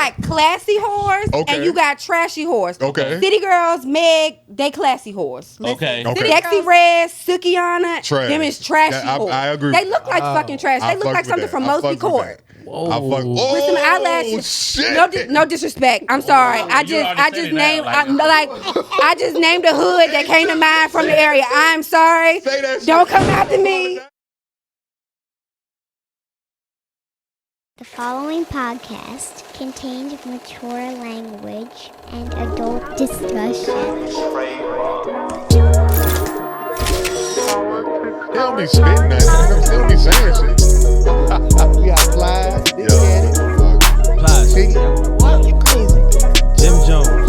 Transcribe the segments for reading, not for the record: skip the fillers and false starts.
got classy whores and you got trashy whores. Okay. City girls, Meg, they classy whores. Okay. Sexy Red, Sukiana, Trash. them is trashy Yeah, whores. I agree. They look like fucking trash. They look like something from Mosby Court. With some eyelashes. Shit. No disrespect. I'm sorry. I just named I just named a hood that came to mind from the area. I'm sorry. Say that shit. Don't come after me. The following podcast contains mature language and adult discussion. They don't be spitting that. They don't be saying shit. We got Flies, Big Daddy, Flies. What? You crazy? Jim Jones.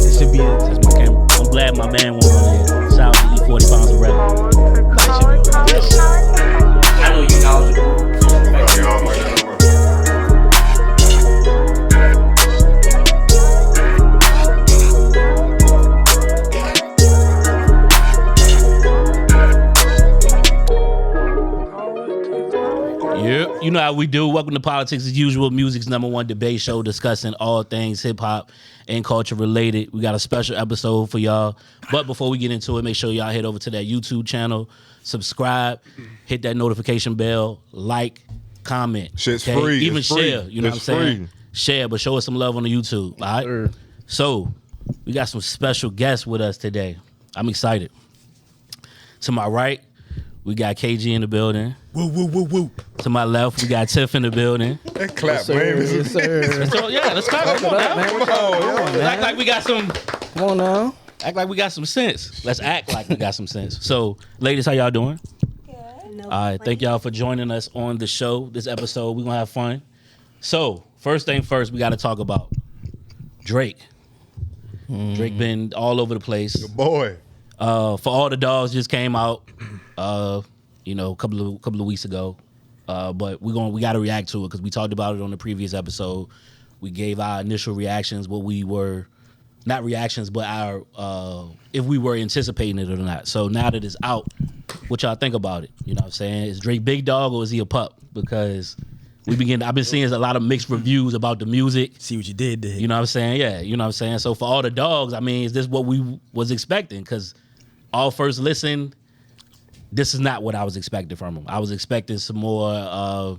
It should be it. My camera. I'm glad my man won on it. Shout out to eat 40 pounds of rap. I know you knowledgeable. Yeah, you know how we do. Welcome to Politics as usual, music's #1 debate show discussing all things hip hop and culture related. We got a special episode for y'all. But before we get into it, make sure y'all head over to that YouTube channel, subscribe, hit that notification bell, like, comment. Shit's free. Even it's share, free. you know it's what I'm saying? free. Share, but show us some love on the YouTube, all right? So, we got some special guests with us today. I'm excited. To my right, we got KG in the building. Woo, woo, woo, woo. To my left, we got Tiff in the building. That clap, Yes, man. sir. So yeah, let's clap. Come on now. Act like we got some. Come on now. Act like we got some sense. Let's act like we got some sense. So, ladies, how y'all doing? Good. All right, thank y'all for joining us on the show. This episode, we're gonna have fun. So, first thing first, we got to talk about Drake. Drake been all over the place. Boy. For All the Dogs just came out, a couple of weeks ago. But we got to react to it because we talked about it on the previous episode. We gave our initial reactions, what we were, not reactions, but our if we were anticipating it or not. So now that it's out, what y'all think about it? You know what I'm saying? Is Drake big dog or is he a pup? Because I've been seeing a lot of mixed reviews about the music. See what you did there. You know what I'm saying? Yeah, you know what I'm saying? So for All the Dogs, I mean, is this what we was expecting? Because all first listen, this is not what I was expecting from him. I was expecting some more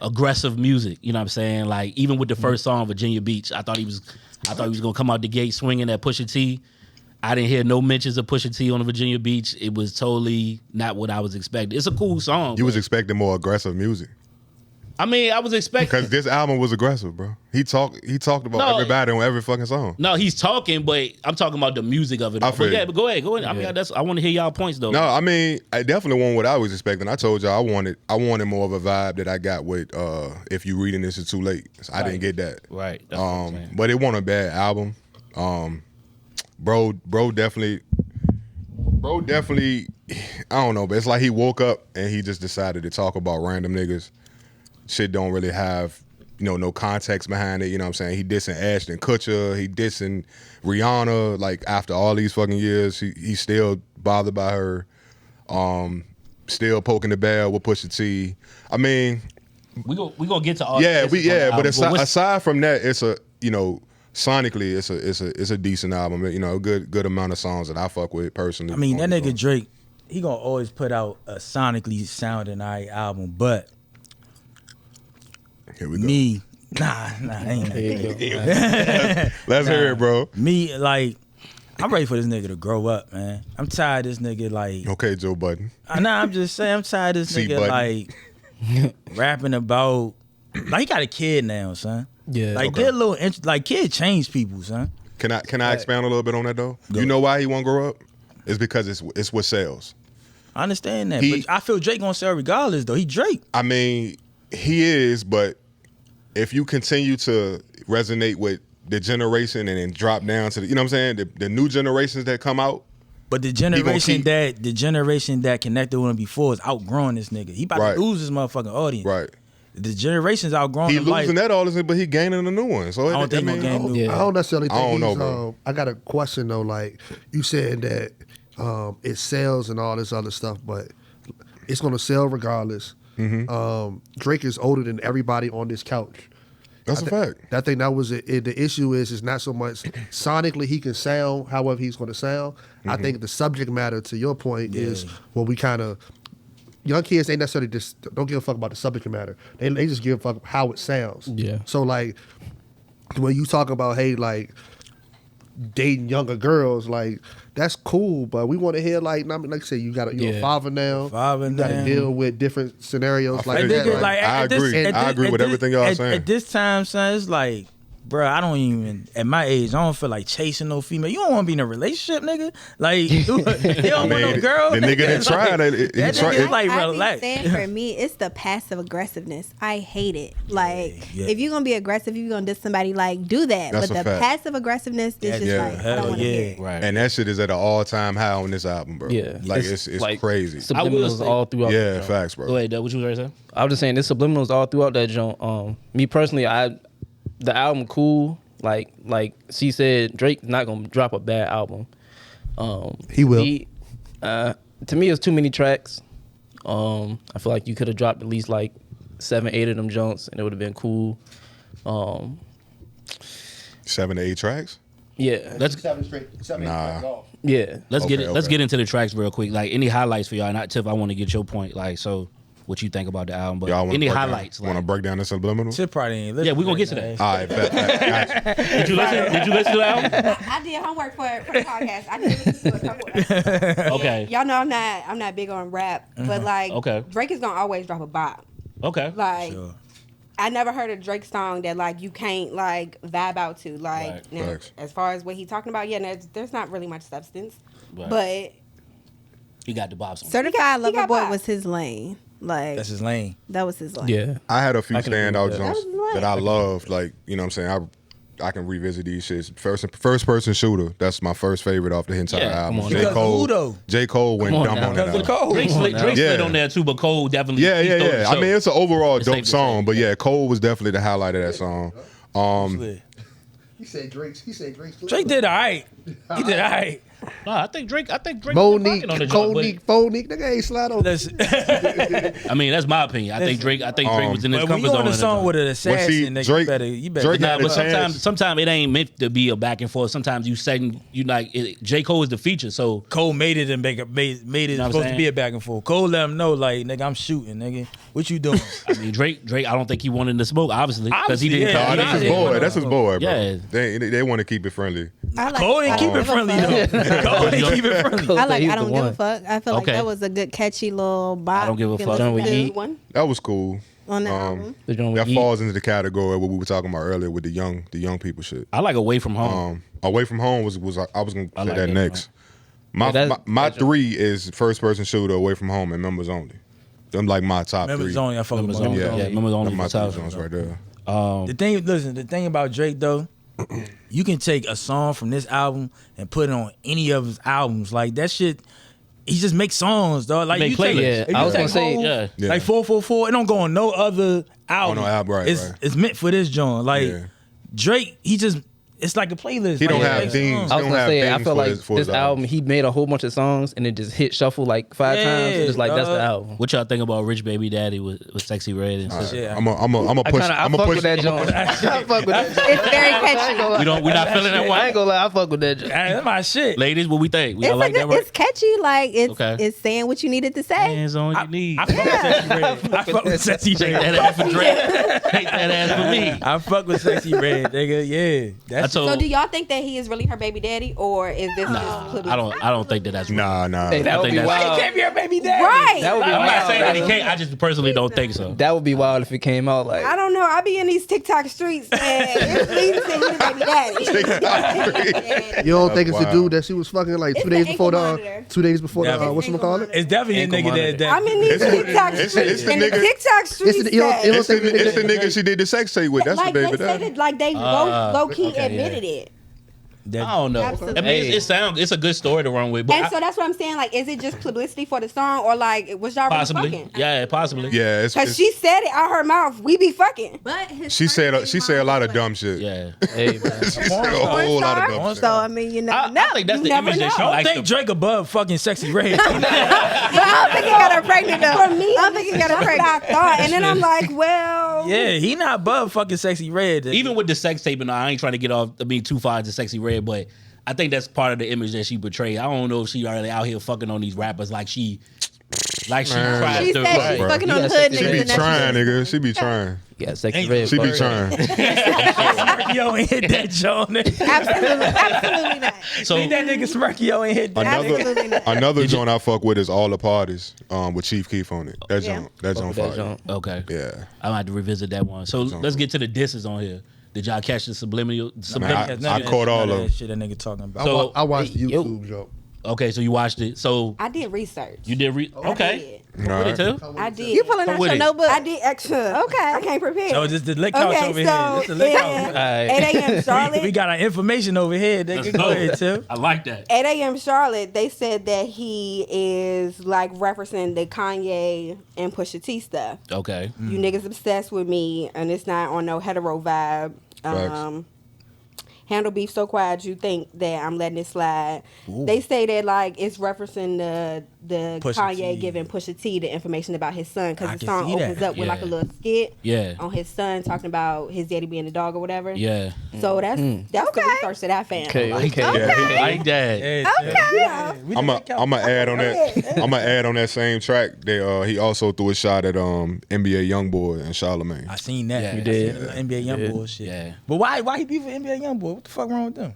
aggressive music. You know what I'm saying? Like even with the first song, Virginia Beach, I thought he was gonna come out the gate swinging at Pusha T. I didn't hear no mentions of Pusha T on the Virginia Beach. It was totally not what I was expecting. It's a cool song. You was expecting more aggressive music. I mean, I was expecting Because this album was aggressive, bro. He talked about everybody on every fucking song. No, he's talking, but I'm talking about the music of it. I feel you. But go ahead. I mean, I want to hear y'all points though. No, I mean, I definitely wasn't what I was expecting. I told y'all I wanted more of a vibe that I got with If You Reading This Is Too Late. So I didn't get that. Right. That's what I'm saying. But it wasn't a bad album. Bro definitely, I don't know, but it's like he woke up and he just decided to talk about random niggas. Shit don't really have, no context behind it. You know what I'm saying? He dissing Ashton Kutcher. He dissing Rihanna. Like, after all these fucking years, he's still bothered by her. Still poking the bear with Pusha T. I mean... We gonna get to all but aside from that, it's a, sonically, it's a decent album. A good amount of songs that I fuck with personally. I mean, that nigga Drake, he gonna always put out a sonically sounding alright album, but here we go. me, nah, ain't Let's hear it, bro. Me, like, I'm ready for this nigga to grow up, man. I'm tired of this nigga, like... Okay, Joe Budden. I'm just saying, I'm tired of this nigga, like, rapping about... Like, he got a kid now, son. Yeah. Like, get a little... Like, kid change people, son. Can I expound a little bit on that, though? You know why he won't grow up? It's because it's what sells. I understand that, but I feel Drake gonna sell regardless, though. He Drake. I mean, he is, but if you continue to resonate with the generation and then drop down to the, you know what I'm saying, the new generations that come out. But the generation that connected with him before is outgrowing this nigga. He about to lose his motherfucking audience. Right. The generation's outgrowing him. He losing that audience, but he gaining a new one. So I don't think he'll gain new. I don't necessarily think I don't know, he's, bro. I got a question though. Like you said that it sells and all this other stuff, but it's gonna sell regardless. Drake is older than everybody on this couch. That's a fact. I think that was it. The issue is not so much sonically he can sound however he's going to sound. I think the subject matter, to your point, is what we kind of young kids ain't necessarily just don't give a fuck about the subject matter. They just give a fuck how it sounds. Yeah. So like when you talk about like dating younger girls, like that's cool, but we want to hear like I said, you're a father now. You got to deal with different scenarios like that. I agree with everything y'all saying. At this time, son, it's like, bro, I don't even, at my age, I don't feel like chasing no female. You don't want to be in a relationship, nigga. Like, you don't want no girl. The nigga that tried it. Like, relax. Saying for me, it's the passive aggressiveness. I hate it. Like, if you're gonna be aggressive, if you're gonna diss somebody, like, do that. That's but the passive aggressiveness is just like, I don't want to hear it. Right. And that shit is at an all-time high on this album, bro. Yeah. Like, it's like, crazy. Subliminals all throughout. Yeah, facts, bro. Go ahead, Doug. What you was saying? I was just saying, there's subliminals all throughout that joint. Me personally, the album cool. Like she said, Drake's not gonna drop a bad album. He will. To me, it's too many tracks. I feel like you could have dropped at least like 7, 8 of them joints, and it would have been cool. 7 to 8 tracks? Yeah. Let's 7 straight. 7 off. Yeah. Let's get into the tracks real quick. Like any highlights for y'all? Not Tiff. I want to get your point. Like so. What you think about the album? But any highlights? Want to break down the subliminal? Tip probably ain't listen. Yeah, we're gonna get to that. All right, bet. Did you listen to the album? I did homework for the podcast. I did listen to a couple episodes. Okay. Y'all know I'm not big on rap, but like Drake is gonna always drop a bop. Okay. Like I never heard a Drake song that like you can't like vibe out to. Like now, as far as what he's talking about, there's not really much substance. Right. But he got the bops on. Certified Lover Boy was his lane. Like that's his lane. That was his lane. Yeah. I had a few standout joints that I loved. Like, you know what I'm saying? I can revisit these shits. First person shooter. That's my first favorite off the entire album. J. Cole went dumb on that album. Drake slid on there too, but Cole definitely. Yeah. I mean, it's an overall dope song, but yeah, Cole was definitely the highlight of that song. He said Drake's. Drake did all right. He did all right. No, I think Drake. Monique, nigga ain't slide on this. I mean, that's my opinion. I think Drake was in his comfort zone. When you on a song with an assassin, nigga, you better. Drake but sometimes it ain't meant to be a back and forth. Sometimes you like J. Cole is the feature, so Cole made it and made it supposed to be a back and forth. Cole let him know, like, nigga, I'm shooting, nigga. What you doing? I mean, Drake. I don't think he wanted to smoke, obviously, because he didn't. That's his boy, bro. Yeah, they want to keep it friendly. Cole didn't keep it friendly though. Cole didn't keep it friendly. I don't give a fuck. I feel like that was a good catchy little bop. I don't give a fuck. That was cool. On the album. That falls into the category of what we were talking about earlier with the young people shit. I like Away From Home. Away From Home was I was gonna say that next. My 3 is First Person Shooter, Away From Home, and Members Only. Them like my top 3. Members Only, I fuck with Members Only. Yeah, Members Only. My top songs right there. The thing about Drake though, you can take a song from this album and put it on any of his albums. Like that shit, he just makes songs, dog. Like you playlists. I was gonna say, like 444, it don't go on no other album. On no album, right? It's meant for this joint. Like Drake, it's like a playlist. He don't have themes. I was gonna say, I feel like this album, he made a whole bunch of songs and it just hit shuffle like 5 times. It's just like that's the album. What y'all think about Rich Baby Daddy with Sexy Red and stuff? I'm a push. I fuck with that joint. I fuck with that. It's very catchy. We're not feeling that one. I ain't gonna lie, I fuck with that joint. That's my shit. Ladies, what we think? We like that, right? It's catchy. Like it's saying what you needed to say. Hands on your knees. I fuck with Sexy Red. Take that ass for Drake. Take that ass for me. I fuck with Sexy Red, nigga. Yeah. So do y'all think that he is really her baby daddy, or is this just I don't think that's real. Nah. Hey, that would be wild. He can't be your baby daddy. Right. That would be I'm not wild. saying that he can't. I just personally don't think so. That would be wild if it came out like. I don't know. I be in these TikTok streets and it's leading to his baby daddy. You don't think it's the dude that she was fucking like 2 days before the 2 days before the whatchamacallit? It's definitely a nigga that. I'm in these TikTok streets. In the TikTok streets. It's the nigga she did the sex tape with. That's the baby daddy. Like they low key admitted it. I don't know. Absolutely. I mean, it's a good story to run with. But And so that's what I'm saying. Like, is it just publicity for the song, or like was y'all really fucking? Yeah, possibly. Yeah, because she said it out her mouth. We be fucking. But she said a lot of dumb shit. Yeah. Hey, man. She said a whole lot of dumb shit. So I mean, you never know. I think that's the image that she I don't likes. think Drake above fucking Sexy Red. But I don't think he got her pregnant though. For me, I don't think he got her pregnant. I thought, and then I'm like, well, Yeah, he not above fucking Sexy Red. Even with the sex tape, and I ain't trying to get off being too far into Sexy Red, but I think that's part of the image that she portrayed. I don't know if she really out here fucking on these rappers like she tried She to. said she's fucking on hood niggas. She be and that's trying, it. nigga. She be trying. Yeah, Sexy Red. She be trying. Smirkio ain't hit that joint. Absolutely not. So Leave that nigga Smirkio ain't hit that. Absolutely not. Another joint I fuck with is All the Parties with Chief Keef on it. That joint. That joint fire. okay, Yeah. I might have to revisit that one. So let's get to the disses on here. Did y'all catch the subliminal? I caught all of that them. shit that nigga talking about. So- I watched the YouTube joke. Okay, so you watched it. So I did research. you did I okay. did. With it too? I did. You pulling out with your it. notebook? I did extra. Okay. I can't prepare. So just the lick couch okay, over here. so This the lick couch. at 8 a.m. Charlotte. We got our information over here. They can go ahead too. I like that. 8 a.m. Charlotte, they said that he is like referencing the Kanye and Pusha T stuff. Okay. You niggas obsessed with me, and it's not on no hetero vibe. Facts. Handle beef so quiet you think that I'm letting it slide. They say that like it's referencing the Pusha Kanye T. giving Pusha T the information about his son I because the can song see that. opens up with like a Yeah. little skit Yeah. on his son talking about his daddy being a dog or whatever. Yeah. So that's the research that I found. Okay, Like okay. that. Yeah. Like that. I'm gonna add on that. I'm gonna add on that same track. He also threw a shot at NBA YoungBoy and Charlamagne. I seen that. Yeah. You did. NBA Youngboy shit. Yeah. But why he beef with NBA Youngboy? What the fuck wrong with them?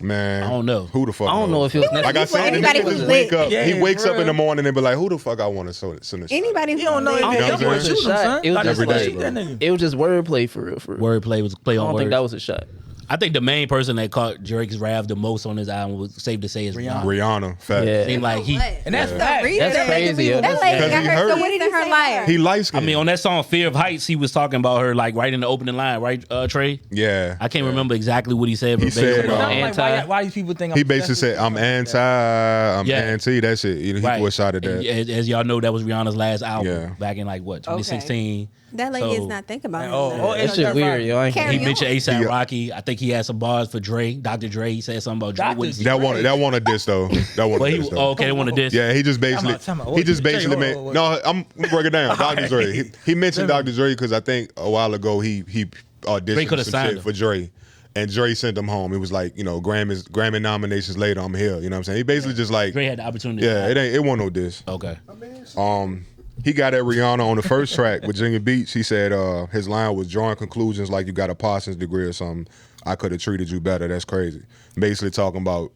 Man, I don't know. Who the fuck? I don't know if it was Like I said, the Anybody nigga who's just wake lit. up. Yeah, He wakes for up in the real. morning and be like, "Who the fuck I want to send this?" Anybody You don't know who's NBA You know what I'm Youngboy saying? shoot him, son. It was Like, just Every day, shoot bro. that nigga. It was just wordplay for real. Wordplay was play I on don't words. think that was a shot. I think the main person that caught Drake's wrath the most on his album was safe to say is Rihanna. Rihanna, fact. Yeah. Seemed like he. And that's The fact. reason That's crazy, yeah. That lady Because got he her hurt. so what did he say her? He light I skinned. mean, on that song "Fear of Heights," he was talking about her like right in the opening line, right, Trey? Yeah. I can't remember exactly what he said. He verbatim. said, Like, Anti. why these people think He I'm basically obsessed with said, "I'm stuff like anti. I'm Yeah. anti that shit." He threw a shot at that. As y'all know, that was Rihanna's last album Yeah. back in like what 2016. That lady So- is not thinking about that? That shit weird, yo. I ain't Carry He on. mentioned ASAP Yeah. Rocky. I think he had some bars for Dre, Dr. Dre. He said something about Dre. Dr. wouldn't- Dre. That one a diss though. That one Well, a he diss though. okay. They wanted this. Yeah, he just basically Time out. he just Jay, basically made whoa. no. I'm break it down. Dr. Dre. He mentioned Dr. Dre because I think a while ago he auditioned coulda some signed shit him. for Dre, and Dre sent him home. It was like Grammy nominations later. I'm here. You know what I'm saying? He basically just like Dre had the opportunity. yeah. It wasn't no diss. Okay. He got at Rihanna on the first track, Virginia Beach. He said his line was drawing conclusions like you got a Parsons degree or something. I could have treated you better. That's crazy. Basically talking about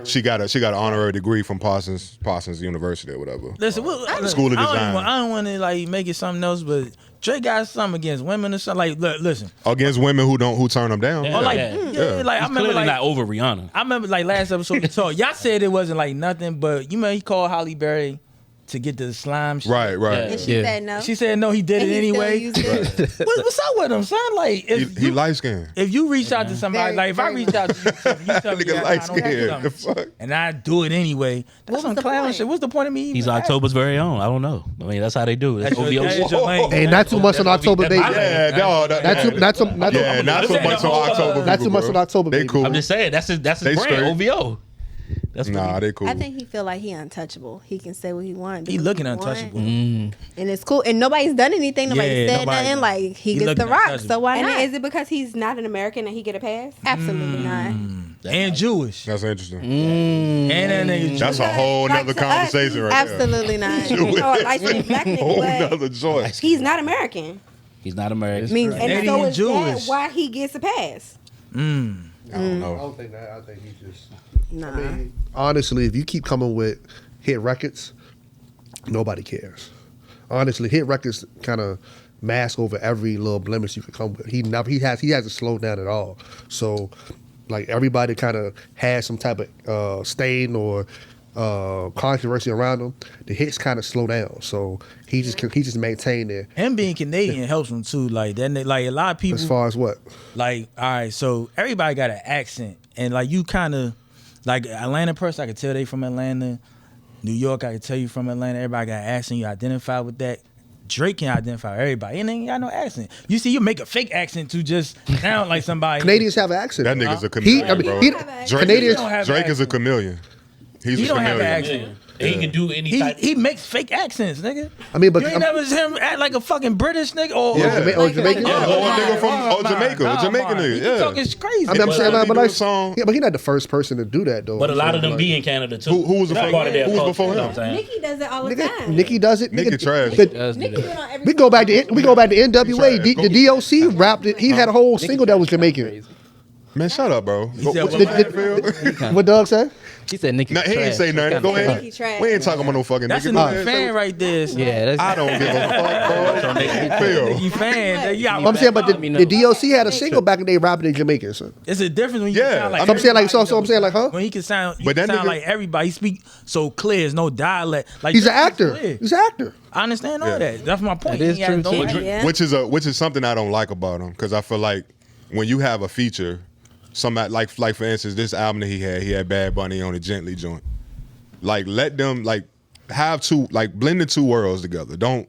she got an honorary degree from Parsons University or whatever. Listen, School of Design. I don't want to like make it something else, but Drake got something against women or something. Like, look, listen. Against women who turn them down. Yeah. Or like, Yeah. like I He's remember clearly like not over Rihanna. I remember like last episode we talked. Y'all said it wasn't like nothing, but you remember he called Halle Berry to get the slime shit. Right. And she Yeah. said no. She said no, he did And it he still anyway. used it. What's up with him, son? Like, if He you, light skinned. if you reach out to somebody, Very, like if I very reach out to you, you tell me Nigga I light don't have skinned. The something, fuck? and I do it anyway. That's was some the clown point? shit. What's the point of me? even He's asking? October's very own. I don't know. I mean, that's how they do it. That's That's your- OVO. that's your lane. Hey, not too much on October, baby. Yeah, no, Not too not so much much saying on October. Not too much on October, They baby. cool. I'm just saying that's his They brand. straight. OVO. That's what Nah, they cool. I think he feel like he untouchable. He can say what he wants. He looking untouchable. And it's cool. And nobody's done anything. Nobody Yeah, said nobody- nothing. Like he He gets looking the rock. untouchable. So why And not? is it because he's not an American that he get a pass? Absolutely not. And Jewish. That's interesting. And that nigga Jewish. That's a whole Like, nother to us, conversation right there. Absolutely not. Oh, a light-skinned black Whole nigga, nother joint. but he's not American. He's not American. Means And Maybe so he is Jewish. that why he gets a pass. I don't I know. don't think that. I think he just. Nah. Honestly, if you keep coming with hit records, nobody cares. Honestly, hit records kind of mask over every little blemish you could come with. He hasn't slowed down at all. So, like everybody kind of has some type of stain or controversy around him. The hits kind of slow down. So he just maintained it. Him being Canadian helps him too. Like that, like a lot of people. As far as what? Like, all right, so everybody got an accent, and like you kind of like Atlanta person. I could tell they from Atlanta. New York, I could tell you from Atlanta. Everybody got an accent. You identify with that. Drake can identify with everybody, and ain't got no accent. You see, you make a fake accent to just sound like somebody. Canadians have an accent. That nigga's a chameleon, bro. Canadians don't have Drake an is a accent. chameleon. He's He a don't have chameleon. an accent. he can do any type. He makes fake accents, nigga. I mean, but you ain't never seen him act like a fucking British nigga or Jamaican. Yeah, or a nigga from Jamaica, a Jamaican nigga. He Yeah, talking crazy. I mean, I'm saying, he but do a like, song. yeah, but he's not the first person to do that though. But a lot of them like, be in Canada too. Who was the That's first? part of their Who was culture, before you know him? what I'm saying? Nikki does it all the time. Nikki does it. Nikki trash. Nikki do it on every We go back to NWA. He tried. The DOC rapped it. He had a whole single that was Jamaican. Man, shut up, bro. What Doug said? He said Nikki. Nah, he ain't say nothing. Go ahead. Nikki trash. We ain't talking about no fucking That's a nigga. Nikki fan right there. son. Yeah, that's I don't give a fuck, bro. Nikki fan. You got I'm saying, but me the know. DOC had a single back in the day rapping in Jamaican. So It's a difference when you Yeah. sound like I'm saying like everybody, so I'm saying like huh? when he can sound, But that sound nigga- like everybody. He speak so clear. There's no dialect. Like He's an Drake is actor. clear. He's an actor. I understand all Yeah. that. That's my point. That is He has true, no too. idea. Yeah. Which is something I don't like about him, because I feel like when you have a feature, somebody like for instance, this album that he had Bad Bunny on a Gently joint. Like let them like have two, like blend the two worlds together. Don't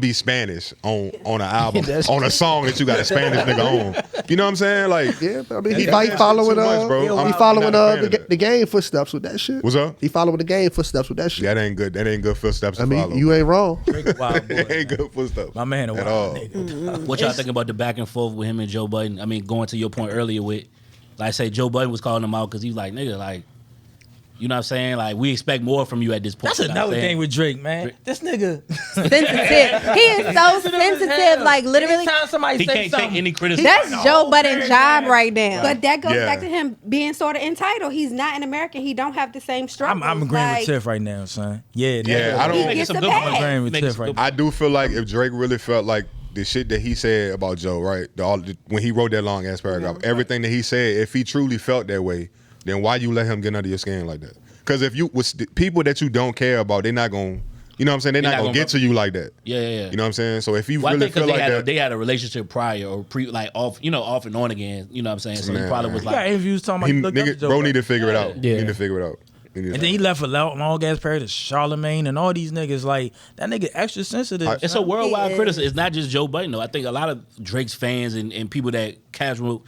be Spanish on an album on a song that you got a Spanish nigga on. You know what I'm saying? Like Yeah, but I mean, He he does that shit following too much, bro. I'm he not following a fan of that. the game footsteps with that shit. What's up? He following the game footsteps with that shit. that ain't good. That ain't good footsteps to I mean, follow. you ain't wrong. Drake a wild boy. It ain't good footsteps. My man, a at wild all. nigga. What y'all think about the back and forth with him and Joe Budden? I mean, going to your point earlier with, like, say Joe Budden was calling him out because he was like, nigga, like, you know what I'm saying? Like, we expect more from you at this point. That's You know what I'm another saying? thing with Drake, man. This nigga sensitive. He is so sensitive. Like literally, anytime somebody He say can't something, take any criticism. that's Joe Budden's job right now. But that goes Yeah. back to him being sort of entitled. He's not an American. He don't have the same struggles. I'm agreeing like, with Tiff right now, son. Yeah, Yeah, I He don't. makes some a good pass. points. I'm agreeing with He makes Tiff some right good I do feel like if Drake really felt like the shit that he said about Joe, right? When he wrote that long ass paragraph, everything that he said, if he truly felt that way, then why you let him get under your skin like that? Because if you with people that you don't care about, they're not gonna, you know what I'm saying? They're not gonna get to you like that. Yeah. You know what I'm saying? So if you Well, I really think 'cause feel like that, they had a relationship prior or like off and on again. You know what I'm saying? So he Man. probably was You got like, interviews talking about he looked up to Joe bro Budden. need to figure it out. Yeah. He need to figure it out. And then he left a long gas period to Charlemagne and all these niggas. Like that nigga extra sensitive. it's a son. worldwide He criticism. It's not just Joe Budden though. I think a lot of Drake's fans and people that casual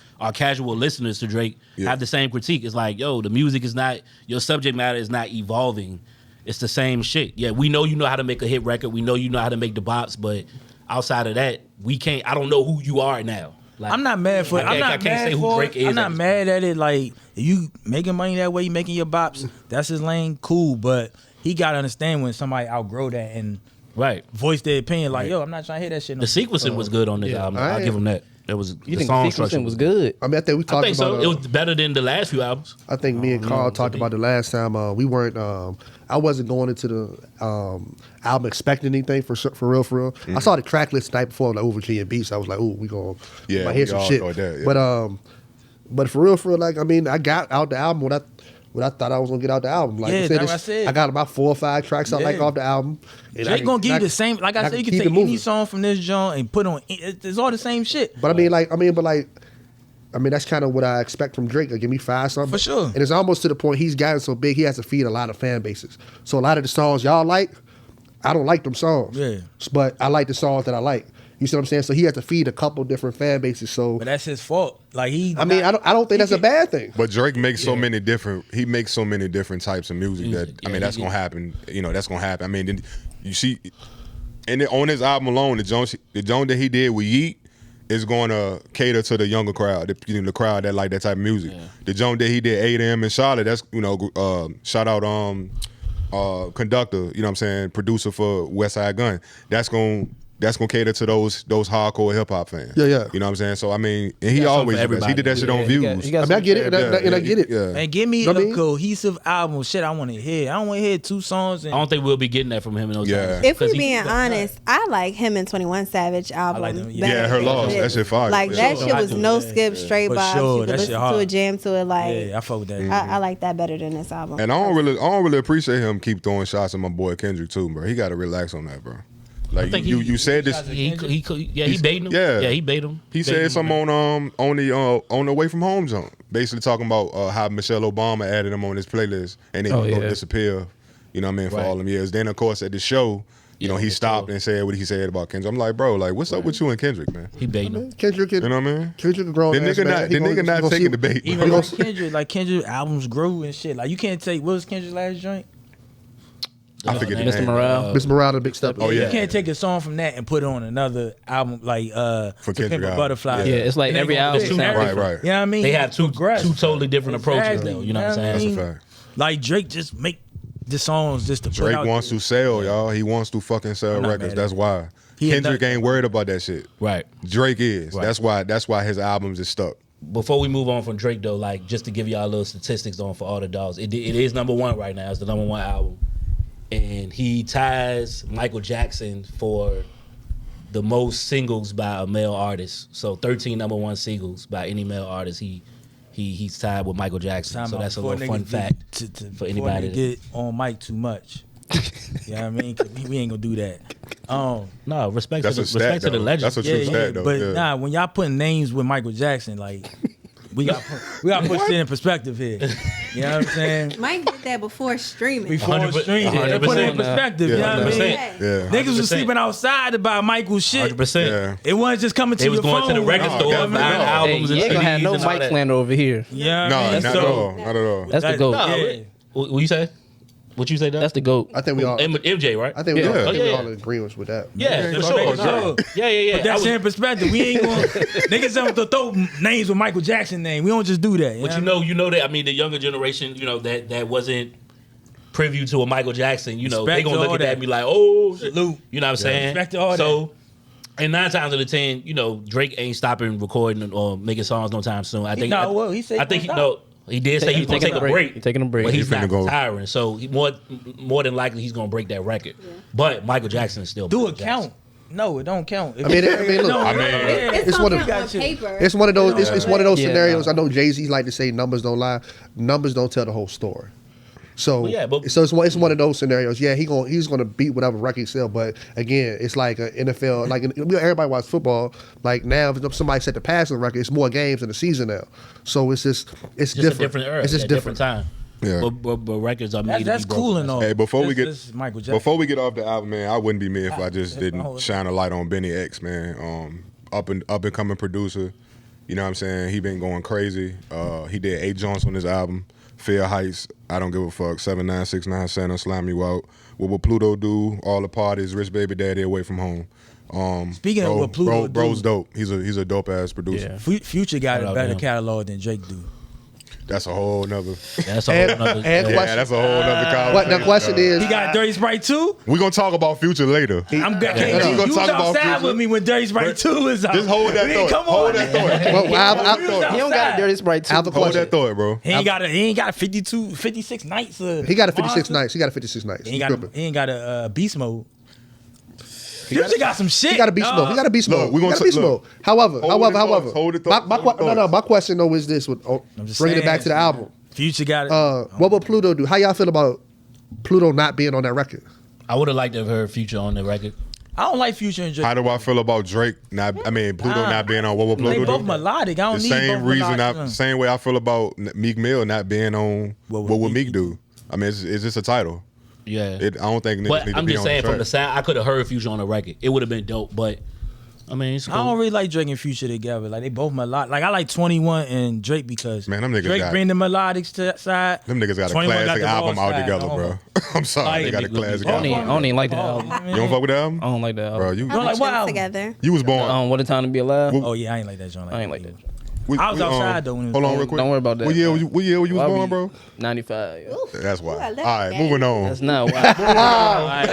listeners to Drake have the same critique. It's like, yo, the music is not, your subject matter is not evolving. It's the same shit. Yeah, we know you know how to make a hit record. We know you know how to make the bops, but outside of that, we can't. I don't know who you are now. Like, I'm not mad for it. I I'm not can't mad say who for Drake it. is I'm at not this mad at it. Like if you making money that way, you making your bops. That's his lane. Cool, but he gotta understand when somebody outgrow that and right. voice their opinion. Like, yo, I'm not trying to hear that shit. No The sequencing was good on this album. I'll give him that. That was You the think song the structure sequencing was good? I mean, I think we I talked think about. so. It was better than the last few albums. I think me and Carl talked about the last time. We weren't. I wasn't going into the album expecting anything for real. I saw the track list the night before, like over Key and Beats. I was like, "Ooh, we gonna Yeah, hear we some all shit." thought that, yeah. But for real, like I mean, I got out the album what I thought I was gonna get out the album. Like Yeah, I said, that's what I said. I got about 4 or 5 tracks I like Yeah. off the album. And Drake gonna give you I- the same. Like I said, you can keep take it moving. any song from this joint and put on. It's all the same shit. But I mean, that's kind of what I expect from Drake. Like, give me 5 songs. For sure. And it's almost to the point he's gotten so big, he has to feed a lot of fan bases. So a lot of the songs y'all like, I don't like them songs. Yeah. But I like the songs that I like. You see what I'm saying? So he has to feed a couple different fan bases. So But that's his fault. Like he. I mean, I don't think that's a bad thing. But Drake makes so many different. He makes so many different types of music that I mean that's gonna happen. You know that's gonna happen. I mean, then you see, and then on his album alone, the Jones that he did with Yeet is going to cater to the younger crowd, the crowd that like that type of music. Yeah. The Jones that he did 8 AM in Charlotte, that's shout out Conductor, you know what I'm saying, producer for West Side Gun. That's gonna cater to those hardcore hip hop fans. Yeah, yeah. You know what I'm saying? So I mean, and he always he did that shit on views. I mean, I get it, and I get it. Yeah. And give me You know what I a mean? cohesive album. Shit, I want to hear. I don't want to hear 2 songs. And I don't think we'll be getting that from him in those Yeah. albums. If we're 'Cause he- being honest, I like him and 21 Savage album. like them, better yeah. Yeah, Her than Loss, this. that shit fire. Like For that sure. shit I was do, no yeah. skip, straight For vibes. sure, You could that shit listen to hard. a jam to it. Like yeah, I fuck with that. I like that better than this album. And I don't really appreciate him keep throwing shots at my boy Kendrick too, bro. He got to relax on that, bro. Like I think you said this. he baited him. Yeah. He baited him. He said something on the Away From Home jump, basically talking about how Michelle Obama added him on his playlist and then he gonna disappear. You know what I mean for all them years. Then of course at the show, you know he stopped and said what he said about Kendrick. I'm like, bro, like what's up with you and Kendrick, man? He baited him. Kendrick, You know what I mean? Kendrick a grown The ass nigga man. not the nigga not taking the bait. Even bro. like Kendrick albums grew and shit. Like you can't take what was Kendrick's last joint? I forget the Mr. name. Morale. Mr. Morale, the big step. Oh, yeah. You can't take a song from that and put it on another album like For To Kendrick Pimp a album. Butterfly. Yeah, it's like And they every gonna album fit. sound Right, different. right. You know what I mean? They have two Progress. totally different approaches, Exactly. though. You know what I'm saying? That's a mean? fact. Like Drake just make the songs just to put Drake out wants there. to sell, y'all. He wants to fucking sell I'm not records. mad at That's him. why. He a Kendrick nut. ain't worried about that shit. Right. Drake is. Right. That's why his albums is stuck. Before we move on from Drake, though, like just to give y'all a little statistics on For All the Dogs, it is number one right now. It's the number one album, and he ties Michael Jackson for the most singles by a male artist. So 13 number one singles by any male artist. He's tied with Michael Jackson. Time So out that's a before little fun niggas fact get for before anybody. niggas get on mic too much. You know what I mean? 'Cause we ain't gonna do that. No, respect That's to a the, stat, respect to the though. legend. That's a true stat, though. But Yeah. nah, when y'all putting names with Michael Jackson, like we got put shit in perspective here. You know what I'm saying? Mike did that before streaming. Before 100%, streaming, they put it in 100%. perspective. Yeah, You know what I mean? 100%. Yeah. Niggas was 100%. sleeping outside to buy Michael's shit. 100%. Yeah. It wasn't just coming to They was your going to the phone. record No, store, definitely buying not. Hey, albums you and ain't gonna have CDs no and all mic that. slander over here. Yeah, No, not at all. Not at all. That's the GOAT. Yeah. What you say? What you say, Doug? That's the GOAT. I think we all. MJ, right? I think we Yeah. all. I Oh, think we yeah. all in agreement with that. Yeah, for for sure. sure. Yeah. Put that I was- shit in perspective. We ain't going niggas have to throw names with Michael Jackson name. We don't just do that. But you know that, I mean, the younger generation, you know, that wasn't privy to a Michael Jackson, you know, they Respect gonna to look all at that that. and be like, oh, Salute. you know what I'm saying? Respect to all so, and 9 times out of 10, you know, Drake ain't stopping recording or making songs no time soon. I think. not, well, he said I he think gonna he did say he's gonna take a break. He's taking a break. But he's He finna not go. retiring, so more than likely he's gonna break that record. But Michael Jackson is still Do Michael it Jackson. count? No, it don't count. I mean, look. No, I mean, It's It's gonna one of- count got on you. paper. It's one of those. It's one of those Yeah, scenarios. no. I know Jay-Z like to say numbers don't lie. Numbers don't tell the whole story. So Well, yeah, but- so it's one of those scenarios. Yeah, he's gonna beat whatever record sell. But again, it's like an NFL. Like everybody watch football. Like now, if somebody set the passing record, it's more games in the season now. So it's Just different. a different era. It's just different time. Yeah. But records are made That's to be cool broken. and all. Hey, before we This- get this is Michael Jackson. before we get off the album, man, I wouldn't be me if I just hold didn't it. shine a light on Benny X, man. Up and coming producer. You know what I'm saying? He been going crazy. He did 8 joints on his album. Fair Heights, I Don't Give a Fuck, 7969 Santa, Slam You Out. What would Pluto do? All the parties, Rich Baby Daddy, Away from Home. Speaking of what Pluto do- bro's dope. He's a dope ass producer. Yeah. Future got Shout a out better to him. catalog than Drake do. That's a whole nother. That's a whole And- nother. and yeah. Yeah, that's a whole nother conversation. What the question is? He got Dirty Sprite 2. We're gonna talk about Future later. I'm good. We gonna You was talk about outside Future. with me when Dirty Sprite 2 was out. Just hold that We ain't thought. Come Hold on. that thought. Well, We was He don't got outside. a Dirty Sprite too. I have a Hold question. that thought, bro. He ain't got a 56 nights. He got a 56 monster. nights. He got a 56 nights. He He ain't got a beast mode. Future got some shit. got a beast mode. He got a beast Look, mode. we He gonna got a beast look. mode. However, Hold the thoughts, hold the thoughts, hold the thoughts. My question though is this: with I'm just bringing it back saying, to the album. Future got it. What would Pluto do? How y'all feel about Pluto not being on that record? I would have liked to have heard Future on the record. I don't like Future and Drake. How do I feel about Drake not? I mean, Pluto Nah. not being on What Would They Pluto both do? melodic. I don't The need same both reason, melodic. same way I feel about Meek Mill not being on What What Would Would Meek Meek Do. I mean, it's just a title. Yeah. I don't think niggas But need to I'm be just on saying, the from the track. sound, I could have heard Future on the record. It would have been dope, but I mean, it's I don't cool. really like Drake and Future together. Like they both melodic. Like I like 21 and Drake because Man, them niggas Drake got- bring the melodic side. Them niggas got a 21 got classic the album raw out side. together, bro. I'm sorry, Like, they got a classic I don't album. even like that album. You don't fuck with that album? I don't like that album. Bro, you You don't like what album? together. you was born. What a time to be alive. Well, Oh yeah, I ain't like that joint. I ain't like that. I was outside, though, when it was Hold on, born. real quick. Don't worry about that. What year? What year you was Well, I born, be bro? 95. Yeah. That's why. Ooh, I love All right, that. moving on. That's not why.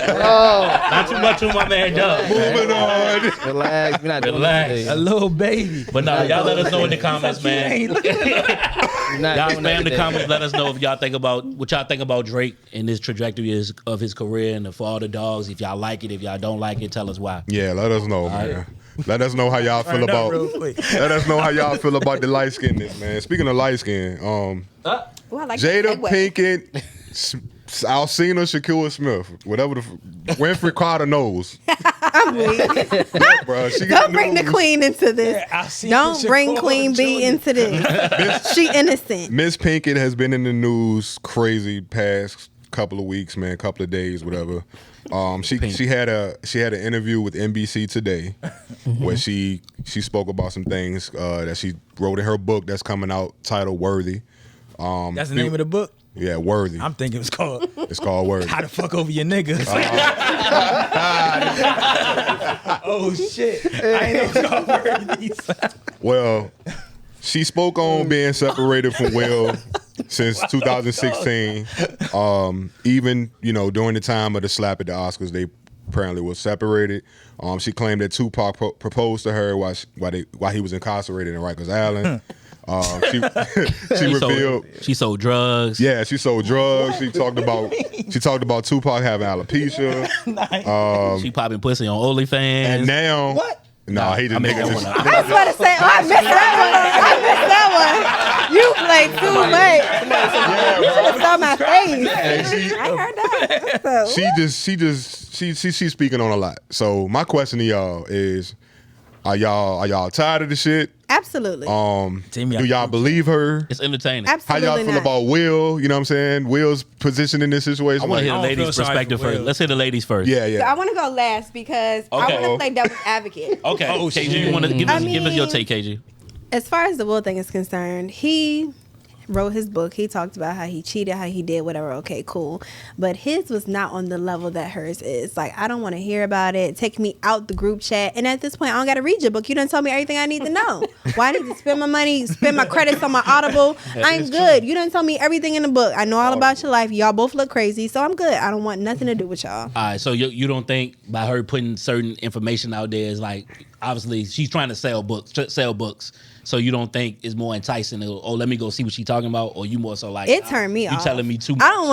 Not too much on my man Doug. Moving on. Relax. We're not doing Relax. that A today. little baby. But no, y'all let us know in the comments, man. We're not Y'all doing that spam the today. comments. Let us know if y'all think about what y'all think about Drake and his trajectory of his career and For All the Dogs. If y'all like it, if y'all don't like it, tell us why. Yeah, let us know, man. Let us know how y'all feel Turn it up about. real quick. Let us know how y'all feel about the light skinness, man. Speaking of light skin, Ooh, I like Jada that segue. Pinkett, Alcina Shakur Smith, whatever the Winfrey Carter knows. Bro, she got Don't bring the news. queen into this. Yeah, I see Don't the bring Shakur Queen B Jordan. into this. She innocent. Miss Pinkett has been in the news crazy past couple of weeks, man, couple of days, whatever. She had an interview with NBC Today where she spoke about some things that she wrote in her book that's coming out titled Worthy. That's the name of the book? Yeah, Worthy. I'm thinking it's called Worthy. How to Fuck Over Your Niggas. Oh, shit. I ain't know it's called Worthy. Well, she spoke on being separated from Will since 2016. Even, during the time of the slap at the Oscars, they apparently were separated. She claimed that Tupac proposed to her while he was incarcerated in Rikers Island. She revealed she sold drugs. Yeah, she sold drugs. She talked about Tupac having alopecia. She popping pussy on OnlyFans. And now what? No, he just nigga just. I was about to say, I missed that one. You played too late. You should have saw my face. I heard that. She's speaking on a lot. So my question to y'all is, are y'all tired of the shit? Absolutely. Do y'all believe her? It's entertaining. Absolutely. How y'all feel about Will? You know what I'm saying? Will's position in this situation. I want to hear the I don't ladies' feel sorry perspective for first. Will. Let's hear the ladies first. Yeah. So I want to go last because I want to play devil's advocate. Okay. KG, you want to give us your take, KG? As far as the Will thing is concerned, he wrote his book. He talked about how he cheated, how he did whatever. Okay, cool. But his was not on the level that hers is. Like, I don't want to hear about it. Take me out the group chat. And at this point, I don't got to read your book. You done told me everything I need to know. Why I need to spend my money, spend my credits on my Audible? I'm good. You done told me everything in the book. I know all about your life. Y'all both look crazy. So I'm good. I don't want nothing to do with y'all. All right. So you don't think by her putting certain information out there is like, obviously she's trying to sell books. So you don't think it's more enticing? Let me go see what she's talking about, or you more so like it turned me off. You telling me too much? I don't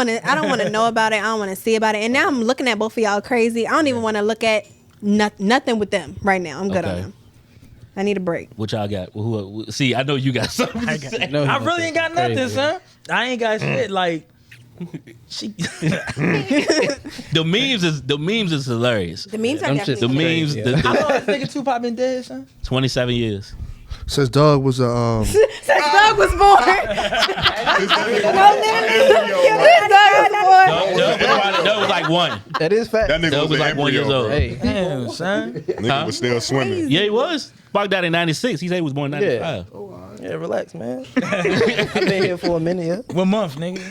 want to know about it. I don't want to see about it. And now I'm looking at both of y'all crazy. I don't even want to look at nothing with them right now. I'm good on them. I need a break. What y'all got? See, I know you got something. I really ain't got nothing, son. I ain't got shit. Like, the memes is hilarious. The memes are definitely hilarious. How long has nigga Tupac been dead, son? 27 years. Since Doug was Since Doug was born. Doug was like one. That is fact. That nigga Doug was like 1 year old. Hey, damn, son. Nigga was still swimming. Yeah, he was. Pac died in 96. He said he was born in 95. Yeah, relax, man. I've been here for a minute, yeah. What month, nigga?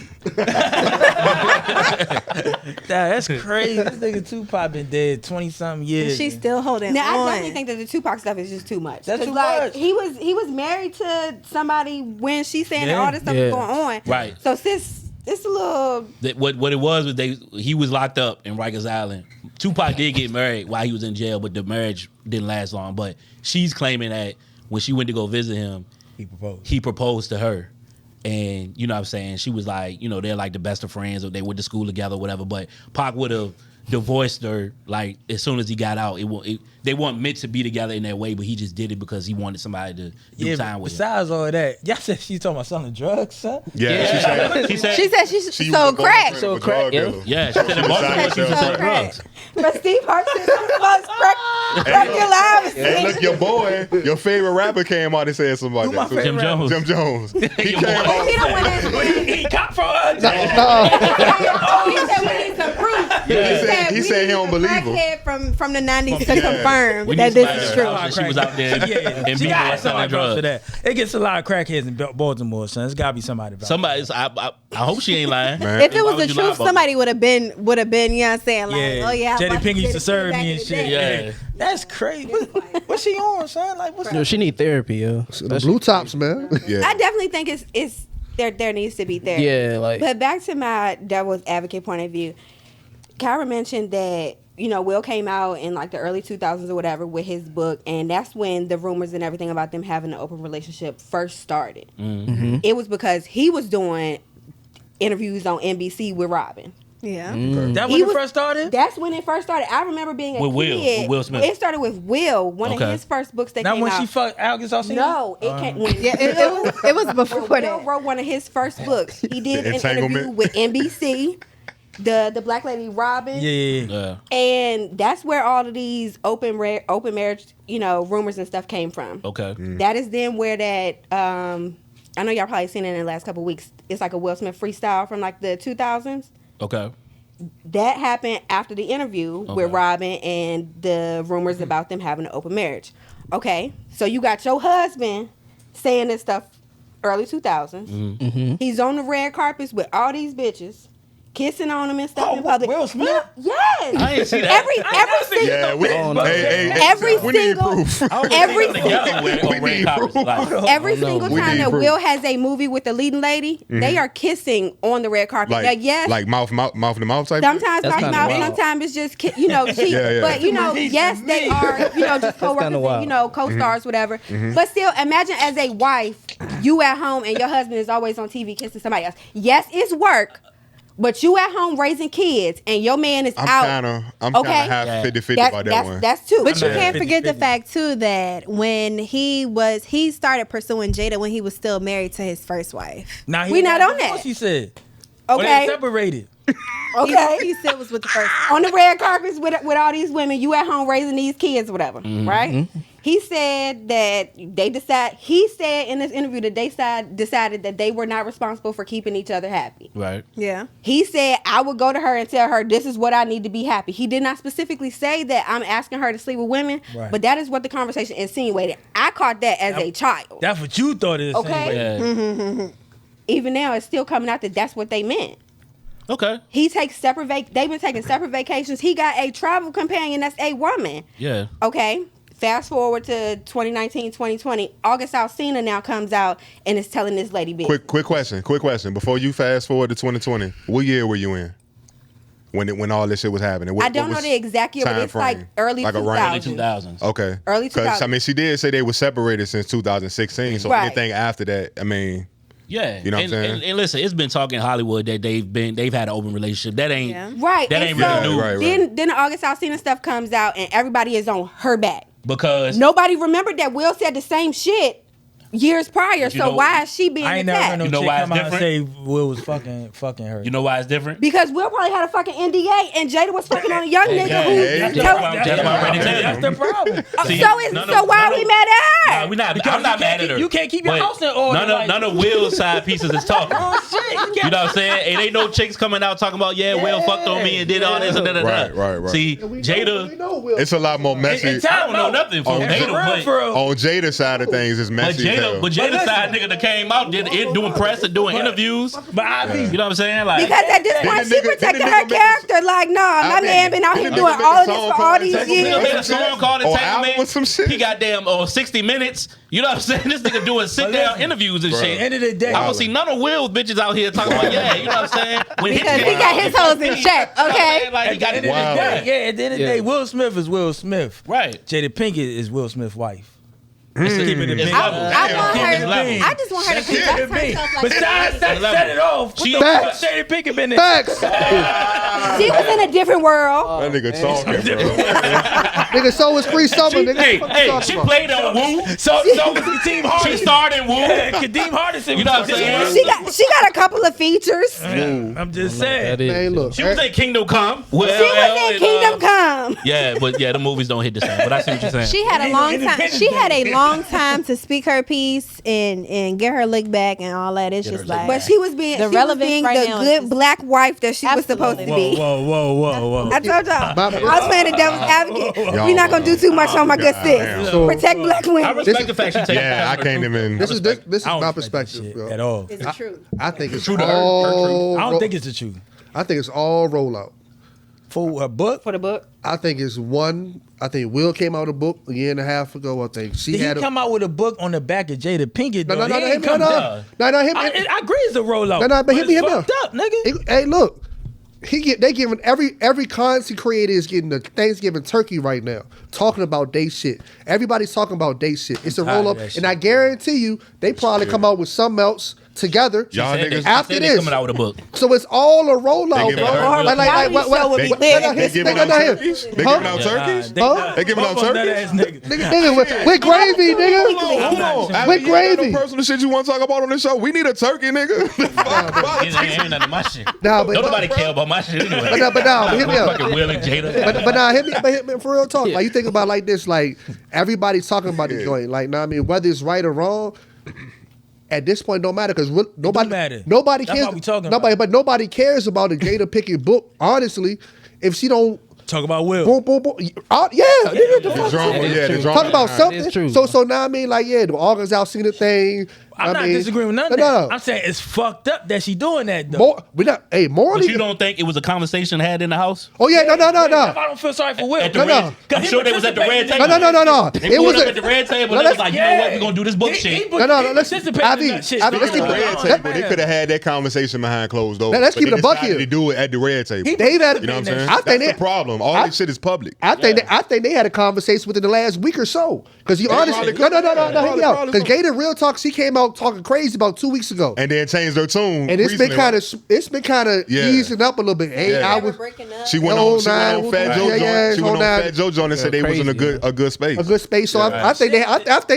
That's crazy. This nigga Tupac been dead 20-something years. She's still holding now, on. I definitely think that the Tupac stuff is just too much. That's too like, much. He was married to somebody when she's saying that all this stuff is going on. Right. So sis, it's a little. What it was he was locked up in Rikers Island. Tupac did get married while he was in jail, but the marriage didn't last long. But she's claiming that when she went to go visit him, he proposed to her. And you know what I'm saying? She was like, they're like the best of friends, or they went to school together, whatever. But Pac would have divorced her like as soon as he got out. They weren't meant to be together in that way, but he just did it because he wanted somebody to do time with him. Besides all of that, y'all said she's talking about selling drugs, son? Yeah. She said she sold crack. So crack. Yeah, she said in Baltimore she was selling drugs. But Steve Harvey said something about crack your lives. Hey, look, your boy, your favorite rapper came out and said something about that. Jim Jones. Jim Jones. He came out. He don't want to. He cop fraud. He said we need some proof. He said he don't believe him. From the 90s to confirm We that need this is somebody true. She was out there and She people got were selling drugs. for that. It gets a lot of crackheads in Baltimore, son. There's got to be somebody about Somebody, I hope she ain't lying. Man. If it Why was would the you lie truth, about somebody would have been, you know what I'm saying? Like, Yeah. oh yeah. Jada Pinkett used to serve back me in and the shit. day. Yeah. That's crazy. What's she on, son? Like, what's Yo, she need therapy, yo. the blue tops, man. Yeah. I definitely think it's there needs to be therapy. Yeah, like. But back to my devil's advocate point of view, Kyra mentioned that, Will came out in like the early 2000s or whatever with his book, and that's when the rumors and everything about them having an open relationship first started. Mm-hmm. It was because he was doing interviews on NBC with Robin. Yeah. that when it first started? That's when it first started. I remember being a With Will, kid. with Will Smith. It started with Will, one Okay. of his first books that Not came when out. she fucked Alex Alcina? No, it came when It was before Will that. wrote one of his first books. He did an Entanglement. interview with NBC, the black lady Robin. Yeah. And that's where all of these open marriage, rumors and stuff came from. Okay. That is then where that I know y'all probably seen it in the last couple of weeks. It's like a Will Smith freestyle from like the 2000s. Okay. That happened after the interview with Robin and the rumors about them having an open marriage. Okay, so you got your husband saying this stuff early 2000s. Mm-hmm. He's on the red carpets with all these bitches, kissing on them and stuff in public. Will Smith? Yes. I ain't see that. Every single. Yeah, we, Every we need single- proof. Every on We need red carpets. proof. Like, Every single We time need that proof. Will has a movie with the leading lady, they are kissing on the red carpet. Now, yes, like mouth to mouth type. sometimes That's my kinda mouth, wild. sometimes it's just she. Yeah, yeah. But yes, they are just coworkers, kinda wild. and, co-stars, whatever. But still, imagine as a wife, you at home and your husband is always on TV kissing somebody else. Yes, it's work. But you at home raising kids and your man is out. I'm kind of half 50-50 about that one. That's two. But you not can't 50-50. forget the fact too that when he started pursuing Jada when he was still married to his first wife. Now We not on that. She said. Okay. Well, they separated. Okay. He said was with the first. On the red carpets with all these women, you at home raising these kids, whatever, right? He said that he said in this interview that they decided that they were not responsible for keeping each other happy. right. Yeah. He said, I would go to her and tell her, this is what I need to be happy. He did not specifically say that I'm asking her to sleep with women, Right. but that is what the conversation insinuated. I caught that as a child. That's what you thought it was. Okay. Yeah. Even now, it's still coming out that that's what they meant. Okay. He takes separate they've been taking separate vacations. He got a travel companion that's a woman. Yeah. Okay. Fast forward to 2019, 2020. August Alsina now comes out and is telling this lady bitch. Quick question. Before you fast forward to 2020, what year were you in? When all this shit was happening? I don't know the exact year, but it's like early Like 2000s. Early 2000s. Okay. Early 'Cause, 2000s. I mean, she did say they were separated since 2016. So Right. anything after that, I mean, Yeah. You know what I'm saying? And listen, it's been talking in Hollywood that they've had an open relationship. That ain't Yeah. Right. That and ain't so really new. Right. Then the August Alsina stuff comes out and everybody is on her back. because Nobody remembered that Will said the same shit years prior. You So know- why is she being I ain't never heard attacked? no You know chick why come it's out and say different? Will was fucking her. you know why it's different? Because Will probably had a fucking NDA and Jada was fucking on a young nigga who. Hey, That's told- why I'm ready to tell you. That's the problem. See, so why are we mad at her? Nah, we not. Because I'm not you can't mad at her. keep- you can't keep your But house in order, None of Will's side pieces is talking. Oh shit! You know what I'm saying? It ain't no chicks coming out talking about Will fucked on me and did all this and da. Right. See, Jada, it's a lot more messy. I don't know nothing from Oh, Jada, for real. On Jada's side of things, it's but messy as hell. Jada's side nigga that came out did it doing press and doing interviews. But I be You know what I'm saying? Like, Because at this point, she protected her character. Like, nah, my man been out here doing all of this for all these nigga years. made a song called Or album or some Entanglement. shit. He got damn 60 minutes. You know what I'm saying? This nigga doing sit down interviews and at the shit. end of the day, I don't see none of Will's bitches out here talking about, yeah, you know what I'm saying? When Because he got his hoes in check, okay? Like, he got it in his Wow. bag. yeah, at the end of the day, Will Smith is Will Smith. Right. Jada Pinkett is Will Smith's wife. Keep it a It's bean. level. I want Keep it her. level. I just want her to Keep it conduct a bean. herself But like set it off. She- What the fuck Jada Pinkett been in? Facts. she was in a different world. That nigga talking, bro. Nigga, so was Free Summer, nigga. Hey, What the fuck you talking she about? played on Woo. So was Kadeem She Hardison. starred in Woo. Kadeem Hardison. You know what I'm saying? She got a couple of features. I'm just saying. That is. Man, look. She was in Kingdom Come. She was in Kingdom Come. Yeah, but the movies don't hit the same. But I see what you're saying. She had a long time. She had a long time to speak her piece and get her lick back and all that. It's just like, But she was being The she was relevance being right the now is good just- black wife that she was supposed to be. Whoa. I told y'all. My- I was playing the devil's advocate. Y'all- We're not gonna do too much on my good sis. So- Protect black I women. respect the fact she takes. Yeah, I can't even. This is I don't my respect that perspective, shit yo. at all. It's the truth. I think it's True to her, all. I don't think it's the truth. I think it's all rollout. For a book, For the book. I think it's one. I think Will came out with a book a year and a half ago. I think she did he had. come out with a book on the back of Jada Pinkett? No, though? no, He no, ain't him, no, come no, down. no, him. I agree it's a rollout. No, but hit me, it's hit me. fucked up, nigga. Hey, look, they giving every content creator is getting the Thanksgiving turkey right now, talking about day shit. Everybody's talking about day shit. It's a I'm tired roll of up, that shit. and I guarantee you, they probably come out with something else together. Y'all Said niggas. they- After said they this. coming out with a book. So it's all a rollout, They bro. giving out Like, reality what? show would be lit. They giving out turkeys? They Huh? giving out turkeys? Huh? They giving out turkeys? Nigga, with gravy, nigga. Hold on. After With you ain't got gravy. no personal shit you want to talk about on this show, we need a turkey, nigga. Ain't none of my shit. Nah, but Nobody care about my shit anyway. but hit me up. Fucking Will and Jada. But now hit me for real talk. Like you think about it like this, like everybody's talking about the joint. Like, nah, I mean, whether it's right or wrong, at this point don't matter because nobody matter. nobody That's cares. what we talking Nobody, about. but nobody cares about the Jada Pinkett book. Honestly, if she don't Talk about Will. Boom, boom, boom. Yeah, nigga, the fuck? drama, It's true. Talk about It's something. true. So now I mean, like, yeah, the August Alsina thing. I'm not disagreeing with none of that. I'm saying it's fucked up that she doing that though. Morally. But you don't think it was a conversation had in the house? Oh yeah, no. I don't feel sorry for Will. At the red, I'm sure they was at the red table. No. They pulled up at the red table. They was like, you know what? We're gonna do this book shit. No. Let's They could have had that conversation behind closed doors. Let's keep but it a buck decided here. to do it at the red table. They've had. You know what I'm saying? I think That's the problem. All this shit is public. I think they had a conversation within the last week or so. Because you honestly, no. Because Gator Real Talk, she came out talking crazy about 2 weeks ago, And then changed their tune. and it's been kind of Yeah. easing up a little bit. Hey, Yeah. I was She went on Fat Joe joint. She went on Fat Joe joint and said they was in a good space. a good space. So I think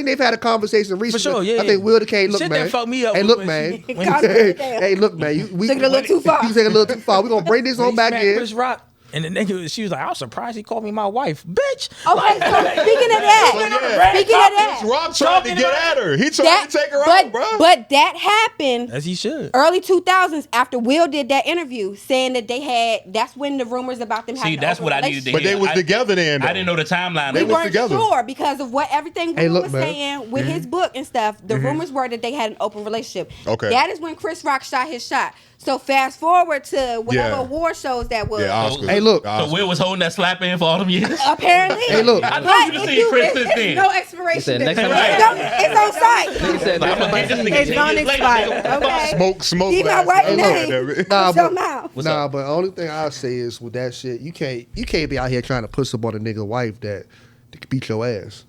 they've had a conversation recently. For sure, yeah. I think Will the K, look, Shit man. that fucked me up Hey, was look, when man. she- Hey, look, man. We Took it a little too far. You took it a little too far. We're gonna bring this on back Smack in. Chris Rock. And the nigga, she was like, I was surprised he called me my wife. Bitch. Okay, so speaking of that, Rock tried to get at her. He tried to take her out, bro. But that happened As he should. early 2000s after Will did that interview saying that they had. That's when the rumors about them having. See, that's an what I open needed to But hear. they was together then. I didn't know the timeline. We They was weren't together. sure because of what everything Hey, Will look, was man. saying with his book and stuff. The rumors were that they had an open relationship. Okay. That is when Chris Rock shot his shot. So fast forward to whatever Yeah. award shows that was. Yeah, Oscar. Hey, look. So Will was holding that slap in for all them years. Apparently. Hey, look. I know But you done if seen you- Chris it's- since it's then. no He expiration said date. next It's time. on site. He said, I'm gonna get this nigga It's 10 non years later. expired. Okay. Smoke. He's not last writing night. names. Nah, Show but- 'em out. Nah, but the only thing I'll say is with that shit, you can't be out here trying to put some on a nigga wife that could beat your ass.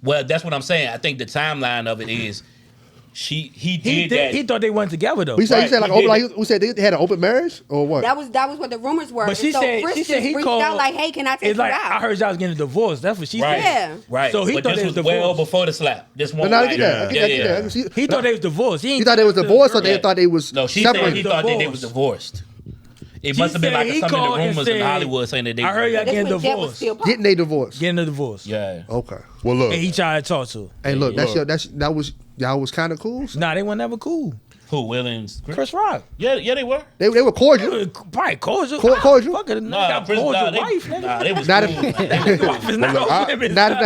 Well, that's what I'm saying. I think the timeline of it is he He did that. He thought they went together though. We said Right, like he open, did like we said they had an open marriage or what? That was what the rumors were. But she And so said Chris he just reached called. out like, "Hey, can I take It's you like out?" I heard y'all was getting a divorce. That's what she Right. said. Yeah. Right. So he but thought this they was was well divorced. before the slap. This one. But now I like, get that. I get that. yeah. I get that. He thought they was divorced. He thought they was divorced, or they Yeah. thought they was No, she said separated. he thought that they Divorced. was divorced. It She must have been said like he some of called the and rumors in said, Hollywood saying that they. I heard y'all That's getting when Jet was divorced. still Getting they divorce. Getting a divorce. Yeah. Okay. Well, look. And he tried to talk to her. Hey, look, Look. that was y'all was kind of cool. Nah, they were never cool. Who? Willens? Chris Rock. Yeah, they were. They were cordial. Probably cordial. Cordial? Fuck it. Nah, Got Chris, cordial they, wife, nigga. nah, they was Not cool. if, Wife is not look, off limits. not if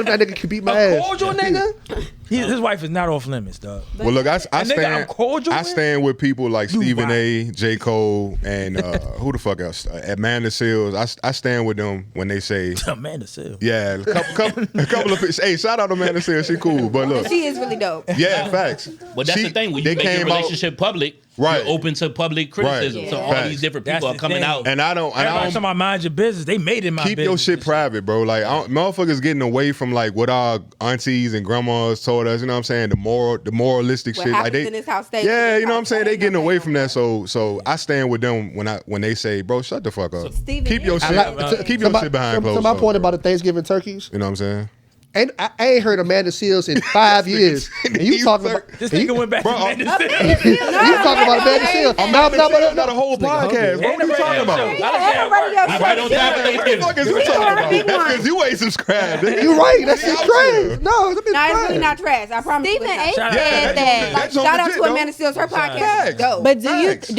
that nigga can beat my A ass. cordial nigga? His wife is not off limits, dog. Well, look, I nigga I'm stand. cordial I with? stand with people like You Stephen wild. A, J. Cole, and who the fuck else? Amanda Seals. I stand with them when they say, Amanda Seals. yeah, a couple of. Hey, shout out Amanda Seals. She cool, but look, She is really dope. yeah, facts. But that's the thing. When you they make your came out, relationship public, Right. you're open to public criticism. Right. So Yeah. all Facts. these different That's people are the coming thing. out. and I don't. Everybody talking about mind your business. They made it my Keep business. your shit private, bro. Like, motherfuckers getting away from like what our aunties and grandmas told us. You know what I'm saying? The moralistic What shit. Like happens in this house stays yeah, in you know what I'm this saying? house. They getting Ain't away nobody from that. So I stand with them when they say, bro, shut the fuck up. Stephen Keep your A. shit. Keep your shit behind closed To my doors, point bro. about the Thanksgiving turkeys, You know what I'm saying? and I ain't heard Amanda Seals in 5 years. And you talking about This nigga went back Bro, to Amanda Seals. you talking about Amanda Seals? Not a whole podcast. What are you talking about? I'm right on time for What the fuck is we talking about? Because you ain't subscribed. You right. That shit Out crazy. here. No, that bitch No, it's trash. really not trash. I promise. Stephen you A. it's not. said Yeah, that. Like, That's no shout out legit, to though. Amanda Seals. Her podcast Facts. is dope. But do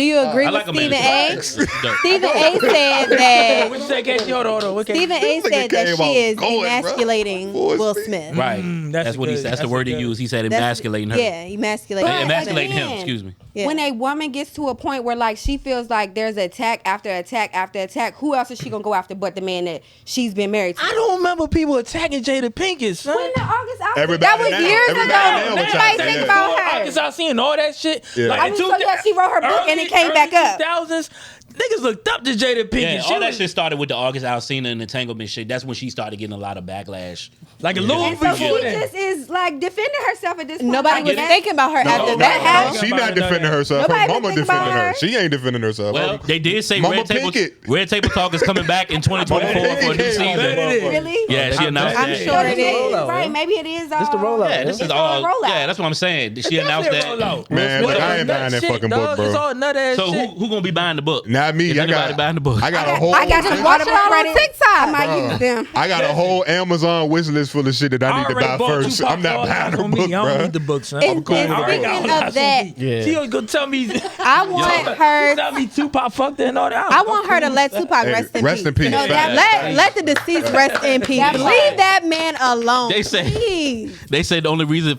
you agree I with like Stephen Amanda A? Seals. Stephen A. said that. What you say, Casey? Hold on. What Stephen A. This nigga said that came she out is going, bruh. emasculating Full Will speed. Smith. Right. that's That's what he good. said. That's the That's word he good. used. He said That's- emasculating her. Yeah, emasculating. But Emasculating him. again, Excuse me. Yeah. When a woman gets to a point where like she feels like there's attack after attack after attack, who else is she gonna go after but the man that she's been married to? I don't remember people attacking Jada Pinkett, son. When the August Alsina- Everybody that was now- years everybody ago. now was Nobody trying to think say about that. her. Because I seen all that shit. Yeah. Like I mean, so yeah, she wrote her book and it came back up. 2000s, niggas looked up to Jada Pinkett. Yeah, She all that was- shit started with the August Alsina and entanglement shit. That's when she started getting a lot of backlash. like a little And so before she that. just is like defending herself at this point. Nobody Like, was that- thinking about her after No, that happened. She not defending herself. Nobody Her been mama thinking about defending her. her. She ain't defending herself. Well, they did say Mama Red Table Pinkett. Talk is coming back in 2024 for a new season. Really? Yeah, she announced I'm that. sure it is. Right, maybe it is. This the rollout. Yeah, this It's is a all. rollout. Yeah, that's what I'm saying. She announced Definitely a that. rollout. Man, look, I ain't buying that fucking book, It's bro. all nut ass So shit. who gonna be buying the book? Not me. Is I anybody got buying the book? I got a whole. I got some Watch it Audible all on credit. TikTok. I might use them. I got a whole Amazon wish list full of shit that I need to buy first. Tupac I'm not All buying Eyes her on book, Me. I don't bro. need the book, son. And speaking of that, Yeah. She always gonna tell me. I want her. Tell me Tupac fucked her and all that. I want her to let Tupac Hey, rest in peace. rest in peace. No, Facts. Let the deceased rest in peace. Leave that man alone. They say- please. They say the only reason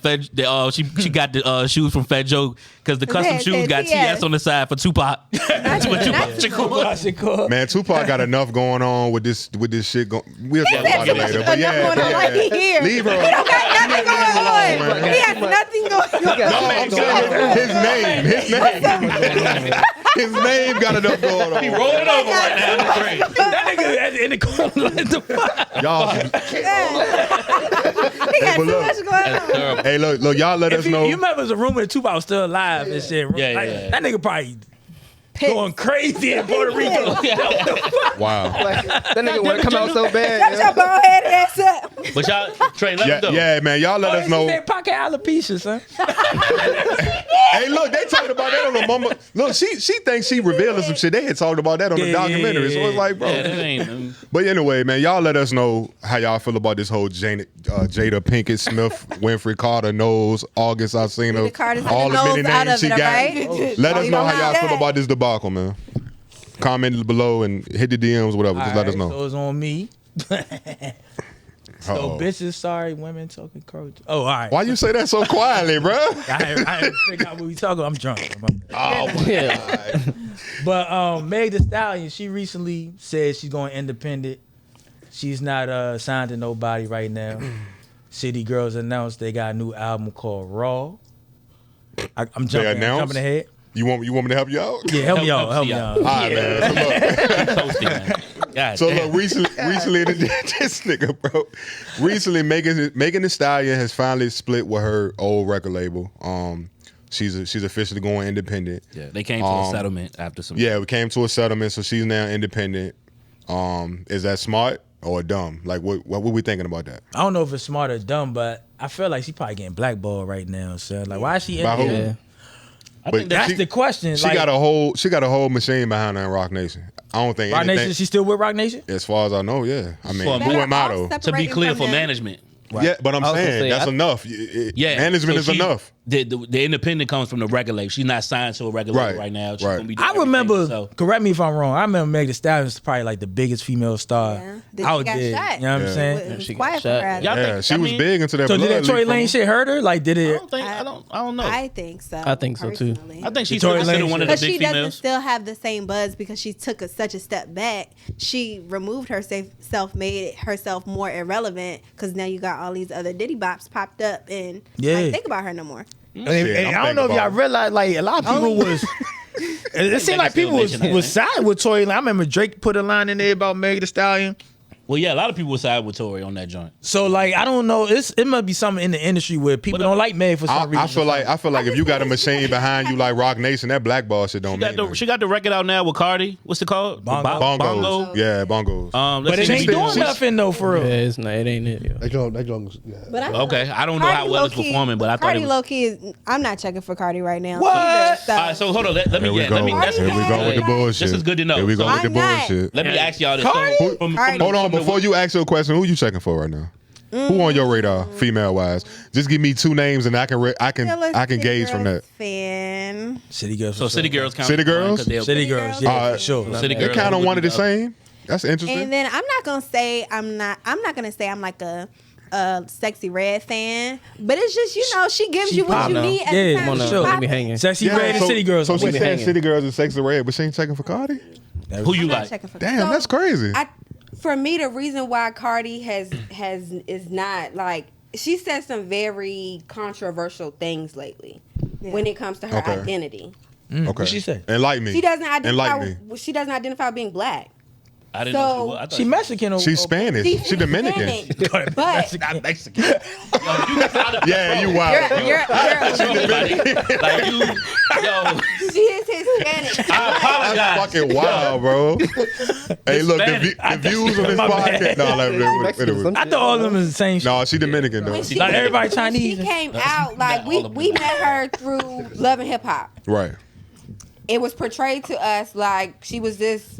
she got the shoes from Fat Joe because the custom It shoes said got TS. TS on the side for Tupac. That's what Tupac should call it. I should call. Man, Tupac got enough going on with this shit. We'll talk about it later. But Enough going on like he here. leave her. He don't got nothing going on. man. He has nothing going on. No, I'm saying his name got enough going on. He rolling over right now in the grave. That nigga in the corner like the fuck. Y'all, He got but too look, much going on. Terrible. hey, look, y'all let us You know. remember it was a rumor that Tupac was still alive and shit. Yeah, Like, yeah. That nigga probably going crazy in Puerto Rico. Wow. That nigga want to come out so bad. Shut your bald head ass up. But y'all, Trey, let me know. Yeah, man, y'all let us know. Pocket alopecia, son. Hey, look, they talked about that on the mama. Look, she thinks she revealing some shit. They had talked about that on the documentary. So it's like, bro. Yeah, that ain't. But anyway, man, y'all let us know how y'all feel about this whole Jada Pinkett, Smith, Winfrey, Carter, Knowles, August Alsina, The Carters all the many knows out names of she it, got. right? Let us know how y'all feel that. about this debacle, man. Comment below and hit the DMs, whatever. Just let us know. So it's on me. So Uh-oh. bitches, sorry, women talking courage. Oh, all right. Why you say that so quietly, bro? I ain't figure out what we talking. I'm drunk. Oh my Yeah. But Meg Thee Stallion, she recently said she's going independent. She's not signed to nobody right now. City Girls announced they got a new album called Raw. I'm jumping ahead. You want me to help you out? Yeah, help me out. Help Help me me out. All right, man. Toasty, man. God So damn. look, recently this nigga, bro. Recently, Megan Thee Stallion has finally split with her old record label. She's officially going independent. Yeah, they came to a settlement after some. Yeah, we came to a settlement, so she's now independent. Is that smart or dumb? Like, what we thinking about that? I don't know if it's smart or dumb, but I feel like she probably getting blackballed right now. So like, why is she in By who? there? Yeah. I But think That's she- the question. She like, got a whole machine behind her in Rock Nation. I don't think Rock anything. Nation. She still with Rock Nation? As far as I know, yeah. I mean, For who am I though? to be clear for management. Yeah, but I'm I was gonna saying say, that's I- enough. Yeah, Management so is she- enough. The independent comes from the record label. She's not signed to a record label Right, right now. She's right. gonna be doing I remember, everything herself. correct me if I'm wrong, I remember Meg Thee Stallion was probably like the biggest female star Yeah. Then she out got there. shot. You know what I'm Yeah. saying? It was She got quiet for shot. her. Y'all Yeah, think- she I was mean- big into that. So did blood that Tory leak Lane from- shit hurt her? Like, did it? I don't know. I think so. I think so, too. personally. I think she's Tory considered Lanez one of the Because big she doesn't females. still have the same buzz because she took such a step back. She removed herself, made herself more irrelevant because now you got all these other Diddy bops popped up and Yeah. like, think about her no more. And I'm I don't know if thinking y'all about realize, like, a lot of people was. It seemed like people was siding with Tory Lane. I remember Drake put a line in there about Meg Thee Stallion. Well, yeah, a lot of people side with Tory on that joint. So like, I don't know. It must be something in the industry where people don't like Meg for some reason. I feel like if you got a machine behind you like Rock Nation, that blackball shit don't mean She got the record out now with Cardi. What's it called? Bongo. bongos. Yeah, bongos. But it ain't doing nothing though for real. Yeah, it's not. It ain't it. Yo. They go, yeah. But I feel Okay, like I don't know how Cardi well it's low-key- performing, but I thought Cardi it was. low key is. I'm not checking for Cardi right now. What? either, so- All right, so hold on. Let me. Here we Yeah, go. let me. That's Here we go with the bullshit. This is good to know. Here we go So- with the I'm not. bullshit. Let me ask y'all this. Cardi? So, Cardi. Hold on, before you ask your question, who you checking for right now? Who on your radar, female wise? Just give me two names and I can Still a gauge City from that. Girls Fan. City girls. So City Girls count. City Girls? 'cause they're- City girls. Yeah, Alright. for sure. City They Girls. kind of would one be of the other- same. That's interesting. And then I'm not gonna say I'm like a Sexy Red fan, but it's just she gives She you what you pop now. need at Yeah, the time. Come on she's now, let me popping. hanging. Sexy Red and City girls. So she with it said hanging. City Girls and Sexy Red, but she ain't checking for Cardi? Who you I'm not like? checking for Damn, So, that's crazy. For me, the reason why Cardi is not like she said some very controversial things lately when it comes to her Okay. identity. Okay. What she say? Enlighten me. She doesn't identify. Enlighten She doesn't identify being black. I didn't So- know she was. I thought She Mexican or She's Spanish. She's She Dominican. Hispanic. But not Mexican. Yo, you got out of Yeah, you wild. bro. you're like you. Yo, she is Hispanic. I apologize. That's fucking wild, bro. Hey, look, Hispanic. the views on this My bad. podcast. No, Mexican, I thought all of them is the same shit. no, she Dominican though. When she- Like everybody when Chinese. She came out like all of them. we met her through Love and Hip Hop. Right. It was portrayed to us like she was this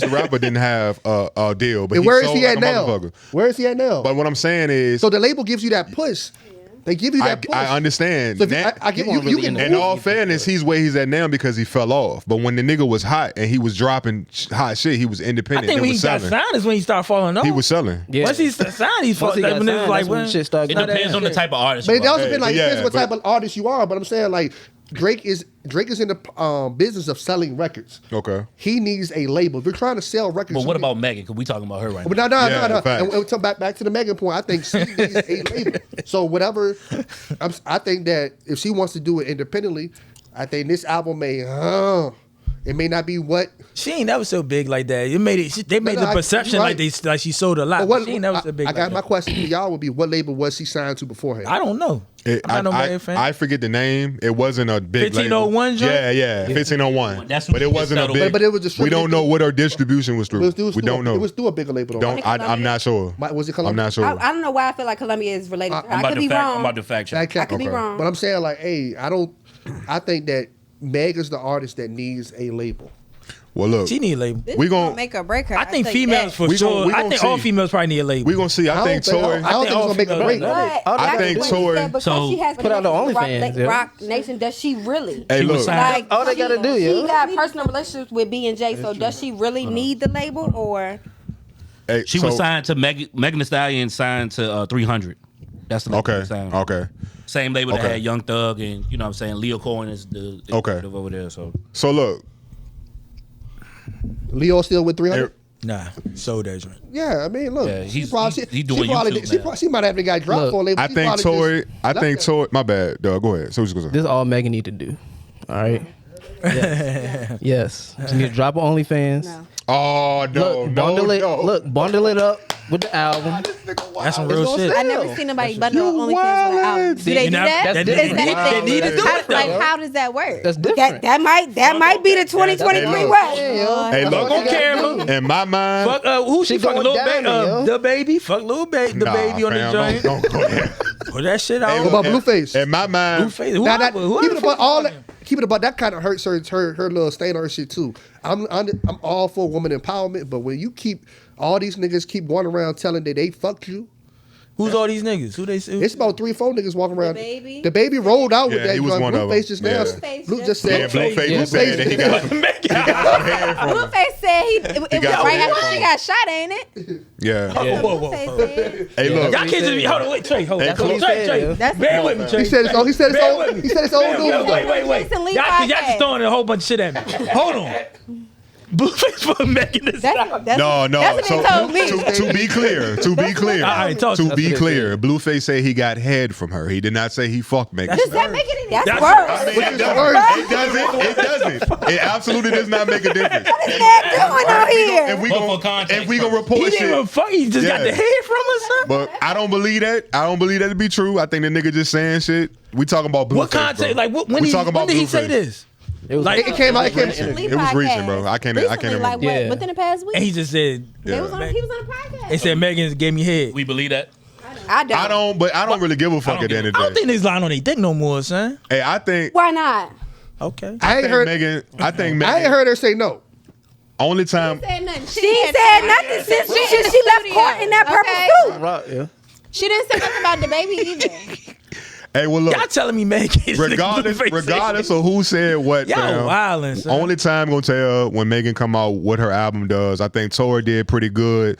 Chance the Rapper didn't have a deal, but And he where is sold he like at a now? motherfucker. Where is he at now? But what I'm saying is, So the label gives you that push. They give you that push. I understand. So if that. I get you can In move. all fairness, he's where he's at now because he fell off. But when the nigga was hot and he was dropping hot shit, he was I independent. think and when he was got selling. signed is when he started falling off. He was selling. Yeah. Once he signed, he's Once he got when it was signed, like that's when when shit started It getting depends on the type of artist. But it you are. also depends like Yeah, depends what but- type of artist you are. But I'm saying like Drake is in the business of selling records. Okay. He needs a label. If you're trying to sell records, But you what need- about Megan? Because we talking about her right But now. no. facts. And so back to the Megan point. I think she needs a label. So whatever, I think that if she wants to do it independently, I think this album it may not be what. she ain't never so big like that. It made it. They made the perception you're like right. like she sold a lot. But what, She ain't never so big. I got like my that. question to y'all would be: what label was she signed to beforehand? I don't know. I'm not no Megan fan. I forget the name. It wasn't a big 1501 label. joint? Yeah, 1501. That's but what it she wasn't a settled big. with. But it was we distributed don't know what her distribution was through. It was We don't know. It was through a bigger label. Though. Don't. I'm not sure. Was it I'm Columbia? not sure. I don't know why I feel like Columbia is related to her. I'm I could be wrong. I'm about to fact check. Fact check. I could be Okay. wrong. But I'm saying like, hey, I think that Meg is the artist that needs a label. Well, look, She need a label. This We is gon- gonna make or break her. I think females for We gon- sure. we I gon' think all see. females probably need a label. we gonna see. I think Tory. I don't think it's gonna make a all break. females- But I think that's what he Tory- said, because So- she has Put out the connections with OnlyFans, yeah. Rock Nation. Does she really? Hey, She was look. signed- All they gotta do, She yeah. got personal relationships with B and J. So does she really need the label or? Hey, She so- was signed to Megan Thee Stallion, signed to 300. That's the label she Okay. was signed. Okay. Same label that Okay. had Young Thug and you know what I'm saying Leo Cohen is the Okay. executive over there. So So look. Leo still with 300. Nah, sold that joint. Yeah, I mean, look, Yeah, she he's probably doing YouTube now. she might have the guy dropped Look, for a label. I She think probably Tory. just I left think that. Tory. My bad, Doug. Go ahead. So what's going This is all Megan need to do. All right. Yes. Yes. She need to drop her OnlyFans. No. Oh no, Look, bundle no, it. no. Look, bundle it up with the album. That's some real shit. I never seen nobody bundle You OnlyFans with an album. wildin'. Do they You do know, that? that's Is different. that- They need to do how- it, though. Like, how does that work? That's different. That might be the 2023 Hey, look. way. Hey, Fuck look. on camera. In my mind, Fuck who she She fucking going little down baby? there, yo. The baby. Fuck little baby. The nah, baby on the fam, joint. Don't go there. Put that shit Hey, out. What about Blueface? In my mind, Blueface. Now, Whoever keep it about fucking all fucking- that. Keep it about that kind of hurts her little stain on her shit too. I'm all for woman empowerment, but when you keep all these niggas keep going around telling that they fucked you, Who's all these niggas? Who they? it's about 3-4 niggas walking around. Baby? The baby rolled out with Yeah, that. he was joint. one of Blueface them. just Yeah. now. Blueface Blue just just yeah, said. Blueface Yeah, was saying that he got some hair from him. Blueface said it was got right hair after from she him. got shot, ain't it? Yeah. Blueface said. Hey, look. Y'all can't just be. Hold on, wait, Trey. Hold on. Hey, Trey, Chloe- Trey. That's Bear with me, Trey. He said it's old. He said it's Bear old. with me. He said it's old Bear news. with me. Wait. Jason Lee Y'all podcast. just throwing a whole bunch of shit at me. Hold on. Blueface for Megan Thee Stallion. No. That's what So they told me. to be clear, All right, talk to to be us. clear, Blueface said he got head from her. He did not say he fucked Megan. Does that make it any? That's That's- worse. I mean, it doesn't. It absolutely does not make a difference. What is that doing out here? If we But gonna, for context if we gonna He report didn't even shit, fuck. He just got Yeah. the head from us, son. but I don't believe that. I don't believe that to be true. I think the nigga just saying shit. We talking about Blueface. What context? bro. Like, when We talking about did he say Blueface. this? It was Like, It came out. It came. Jason Lee It was recent, podcast. bro. I can't Recently, remember. Like what? Yeah. Within the past week? And he just said, He was on a podcast. they said Megan gave me head. we believe that. I don't. I don't really give a fuck don't at the give end a- of I the don't day. think niggas lying on their dick no more, son. Hey, I think Why not? Okay. I ain't heard. Megan. I think I ain't Megan. heard her say no. Only time. Said nothing. She said nothing since she left court in that purple suit. rock, yeah. She didn't say nothing about the baby either. Hey, well look. Y'all telling me Megan is Regardless of who said what, Y'all fam, wildin', son. only time gonna tell when Megan come out what her album does. I think Tory did pretty good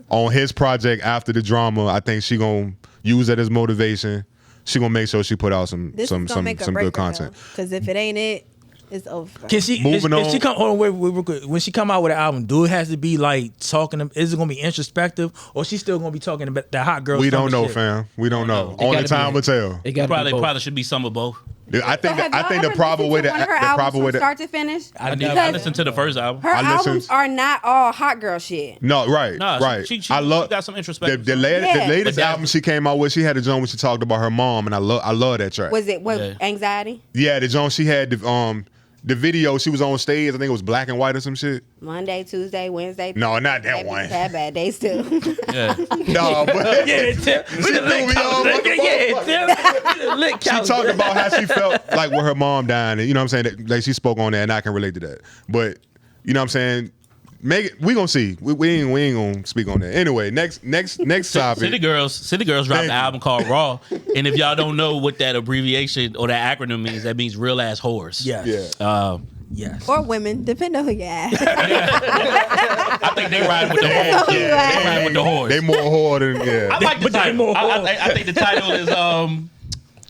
on his project after the drama. I think she gonna use that as motivation. She gonna make sure she put out some This is gonna make or good break content. Because if it ain't it, it's over. Can she? Moving if on. she come, hold on, wait, real quick. When she come out with an album, do it has to be like talking? Is it gonna be introspective, or she still gonna be talking about the hot girl? We don't summer know, shit? fam. We don't know. It Only gotta time be- will tell. It got Probably should be some of both. I think So have I think y'all the proper ever way to listened to one of her the albums proper way from to start to finish? I never- listened to the first album. Her I listened- albums are not all hot girl shit. no right Nah, right. she I love she got some introspective. the songs. Yeah. latest But that- album she came out with. She had a joint where she talked about her mom, and I love that track. Was it Yeah. anxiety? Yeah, the joint she had the video. She was on stage. I think it was black and white or some shit. Monday, Tuesday, Wednesday. No, not that Bad- one. Bad days too. Yeah. No, but Yeah, Tim. She threw me off like a Yeah, Tim. Lick she couch. talked about how she felt like with her mom dying. And, you know what I'm saying? Like she spoke on that, and I can relate to that. But you know what I'm saying? We gonna see. We ain't gonna speak on that. Anyway, next topic. City Girls dropped Thank an you. album called Raw, and if y'all don't know what that abbreviation or that acronym means, that means real ass whores. Yes. Yeah. Yes. Or women, depending on who you ask. I think they ride with the whores. who you They ask. ride with the whores. They more whore than I like the But they title. more I think the title is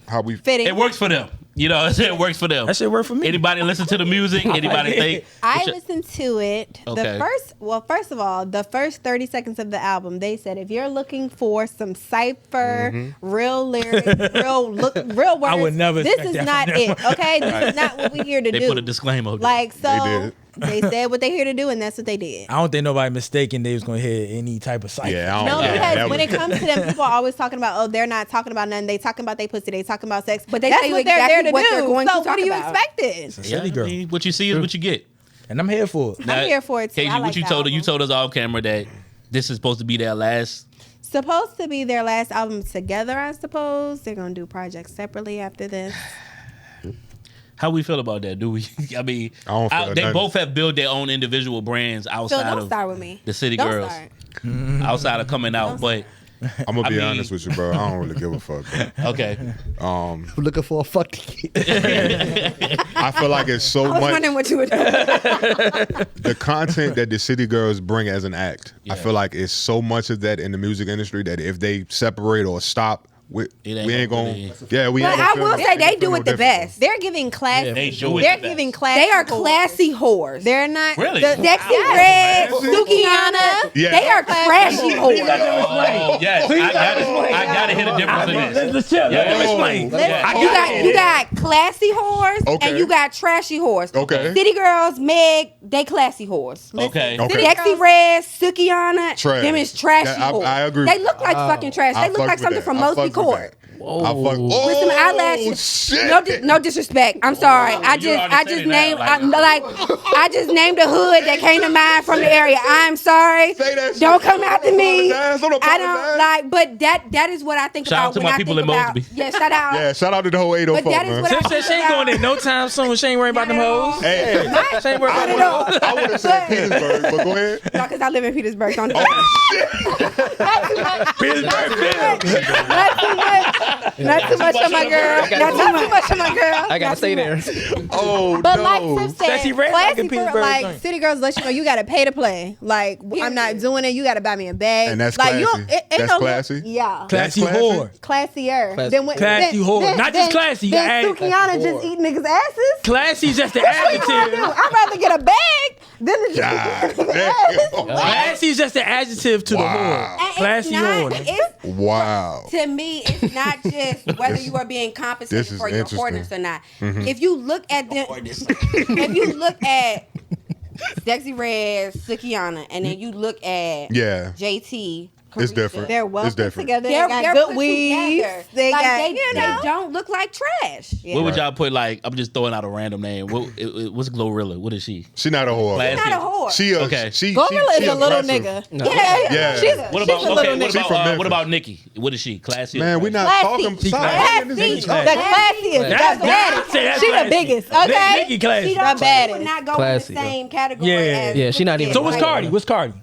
how we. Fitting. it works for them. You know, it works for them. That shit work for me. Anybody listen to the music? Anybody think? I listened to it. Okay. First of all, the first 30 seconds of the album, they said if you're looking for some cypher, real lyrics, real words, I would never this expect is that not from them. it. Okay, this is not what we're here to They do. put a disclaimer. Like They so, did. they said what they're here to do, and that's what they did. I don't think nobody mistaken they was gonna hear any type of cypher. Yeah, I No, don't know. because That when was- it comes to them, people are always talking about, oh, they're not talking about nothing. They talking about they pussy. They talking about sex. But they that's tell you what they're there exactly to what do. they're going so to what talk do you about. expect it? Yeah, Silly girl. I mean, what you see is what you get. And I'm here for it. I'm here for it too. KG, I like what you the told her? You album. told us off camera that this is supposed to be their last. Supposed to be their last album together, I suppose. They're gonna do projects separately after this. How we feel about that? Do we? I mean, I don't feel they nothing. both have built their own individual brands So outside don't of start with me. the City Don't Girls, start. outside of coming out. But I'm gonna I be mean- honest with you, bro. I don't really give a fuck. Bro. okay, I'm looking for a fuck to get. I feel like it's so I was much wondering what you would do. the content that the City Girls bring as an act. Yeah. I feel like it's so much of that in the music industry that if they separate or stop, we ain't gonna gonna. really- Yeah, we But ain't I gonna feel will no- say they feel do no it the difference. best. They're giving class. They do it They're the best. giving class. They are classy whores. They're not Really? Sexy Red, Sukiana, Yeah. they are trashy whores. Oh, yes, I gotta hit a difference in this. Let's chill. Let him Yeah. explain. Yeah. You got classy whores Okay. and you got trashy whores. Okay. City Girls, Meg, they classy whores. Okay. Okay. Sexy Red, Sukiana, Trash. them is trashy Yeah, whores. I agree. They look like fucking trash. I They look fuck like with something that. from I Mosby fuck with Court. that. I fuck. With some eyelashes. Shit. No disrespect. I'm sorry. I you already said it now, I just named a hood that came to mind from the area. I'm sorry. Say that shit. Don't come after me. Don't apologize. I don't like, but that is what I think Shout out about to when my I people think in about. Mosby. Yeah, shout out. Yeah, shout out to the whole 804, But that is man. what I Tim said she ain't going there no time soon. She ain't worried about them hoes. Hey, She ain't worried about them hoes. I would have said Petersburg, but go ahead. No, because I live in Petersburg. Don't do Oh that. Not too much on my girl. Not too much on my girl. I gotta stay there. Oh But no. like Tim said, Sassy Red like classy in for, Petersburg like joint. City Girls let you know you got to pay to play. Like I'm not doing it. You got to buy me a bag. And that's like, you classy. don't- it That's don't look- classy? Yeah. Classy That's whore. Classier. Classy. Then when- Classy then- whore. then- Not just then- classy, you Then add- Sukiana just eat niggas' asses. Classy's just the What you gonna do? adjective. I'd rather get a bag than to just God eat niggas' damn. ass. Classy's just the adjective to the Wow. whore. And Classy whore. it's Wow. to me, it's not just whether you are being compensated This is for your interesting. whoreness or not. If you look at them, if you look at Sexy Red, Sukiana, and then you look at Yeah. JT, It's Carisha, different. They're well It's put different. together. They're They got they're good put weaves. together. They like got they don't look like trash. What would y'all put like? I'm just throwing out a random name. What's Glorilla? What is she? She not a whore. Classy. Not a whore. She Okay. Glorilla she is a little aggressive. nigga. Yeah. She's What about she's a little okay? nigga. She from Memphis. What about Nikki? What is she? Classy? or Man, we trash? not Classy. talking. She Stop. classy. This The is- classiest. That's The baddest. that's She the classy. biggest. Okay. Nikki classy. She The don't baddest. would not go Classy, in the same category. Yeah. as Yeah, she not even- So what's Like, Cardi? What's Cardi?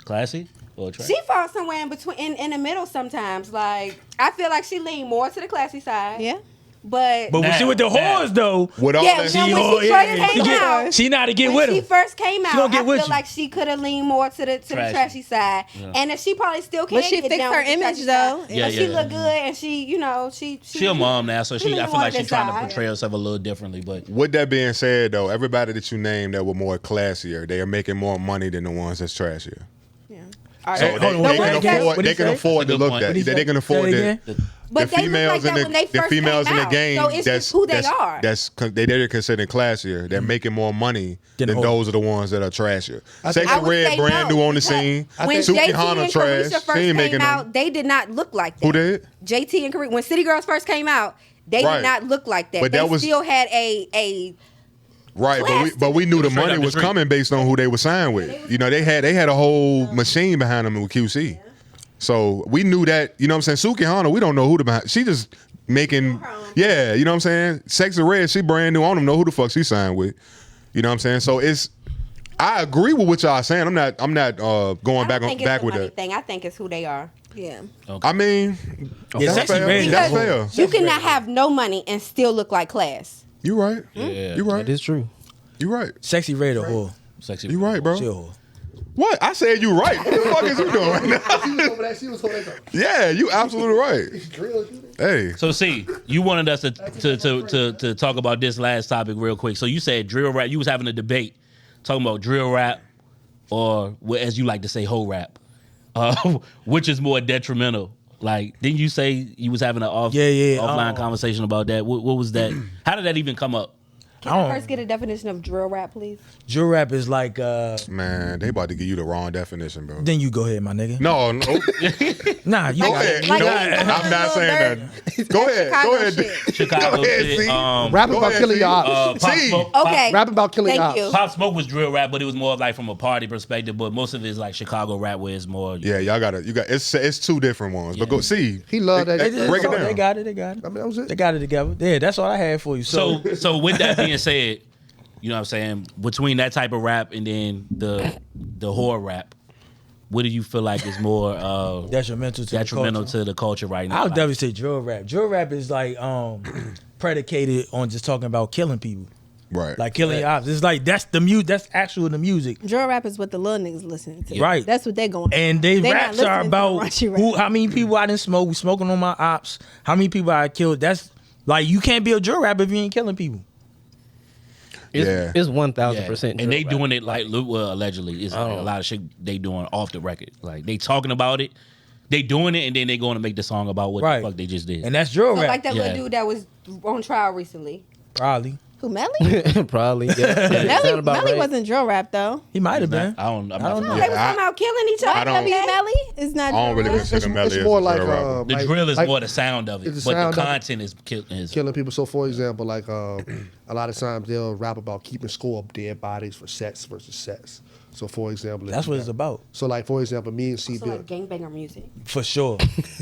Classy or trash? She falls somewhere in between, in the middle sometimes. Like I feel like she lean more to the classy side. Yeah. But But when she with the Now. whores though, With all yeah, that now she when oh, she yeah, first yeah. came She get- out, she not to get when with she him. first came out, gonna get I with feel you. like she could have leaned more to the Trashy. trashy side, and if she probably still can. But she get fixed down her with the image, trashy though. side. Yeah, But she yeah. look good, and she She a mom now, so she I lean feel like more she's trying to side. portray herself a little differently. But With that being said, though, everybody that you named that were more classier, they are making more money than the ones that's trashier. All right. So Hold they, on, they what can did he afford. say? They can afford to That's a good look point. that. What did he They can say? afford Say it the again? But the they look like females that in when they the first females came in the out. game. So it's that's just who they that's, are. they're considered classier. They're making more money Than than whore. those are the ones that are trashier. Sexy I would Red, say brand no, new on the because scene. When Suki JT Hana and trash. Carisha She first ain't came making out, them. they did not look like that. Who did? JT and Carisha. When City Girls first came out, they Right. did not look like that. But They that was- still had a Right, class but we knew the Straight money up the was street. coming based on who they were signed with. You know, they had a whole machine behind them with QC. So we knew that, you know what I'm saying? Suki Hana, we don't know who the behind. She just making, yeah, you know what I'm saying? Sexy Red, she brand new. I don't know who the fuck she signed with. You know what I'm saying? So it's, I agree with what y'all saying. I'm not going I back don't think back it's a with money that. thing. I think it's who they are. Yeah. I mean, Yeah, that's Sexy fair. Red. That's Because fair. you cannot have no money and still look like class. You right. Yeah, You right. That is true. You right. Sexy Red a whore. Sexy. You right, bro. She a whore. What? I said you right. What the fuck is you doing right now? She was over there. Yeah, you absolutely right. Hey. So see, you wanted us to talk about this last topic real quick. So you said drill rap. You was having a debate talking about drill rap or, as you like to say, hoe rap. Which is more detrimental? Like, didn't you say you was having an offline conversation about that? What was that? How did that even come up? Can I first get a definition of drill rap, please? Drill rap is like Man, they about to give you the wrong definition, bro. Then you go ahead, my nigga. No. Nah, you Go got ahead. it. Like No, Little I'm not saying that. Go ahead. Chicago Go ahead. shit. Chicago Go ahead, shit. see? Rapping Go about ahead, killing see? your ops. Pop See. Smoke. Okay. Rapping about killing Thank ops. you. Pop Smoke was drill rap, but it was more like from a party perspective. But most of it is like Chicago rap, where it's more. Yeah, y'all got it. It's two different ones. But go see. He loved that. Break it down. They got it. They got it. I mean, that was it. They got it together. Yeah, that's all I had for you. So with that being said, you know what I'm saying, between that type of rap and then the whore rap, what do you feel like is more detrimental to the culture right now? I would Like, definitely say drill rap. Drill rap is like predicated on just talking about killing people. Right. Like killing your ops. It's like that's the that's actual the music. Drill rap is what the little niggas listening to. Right. That's what they're going. And they They not raps listening are to about raunchy rap. how many people I didn't smoke. We smoking on my ops. How many people I killed. That's like you can't be a drill rapper if you ain't killing people. Yeah. It's yeah. 1000%. And they doing it like, well, allegedly, it's a lot of shit they doing off the record. Like they talking about it, they doing it, and then they going to make the song about what the fuck they just did. And that's drill So rap. like that Yeah. little dude that was on trial recently. Probably. Who Melly? Probably. Yeah. Melly, about Melly right. wasn't drill rap though. He might have been. I don't know. know. They was talking about killing each I other. don't- W Melly is not. I don't really drill rap. consider Melly It's as more a like drill rapper. The like- drill is like more the sound of it, it's the but the sound of it. content is killing. killing people. So, for example, like a lot of times they'll rap about keeping score of dead bodies for sets versus sets. So, for example, That's what it's about. So, like for example, me and C So Bill. like gangbanger music. For sure.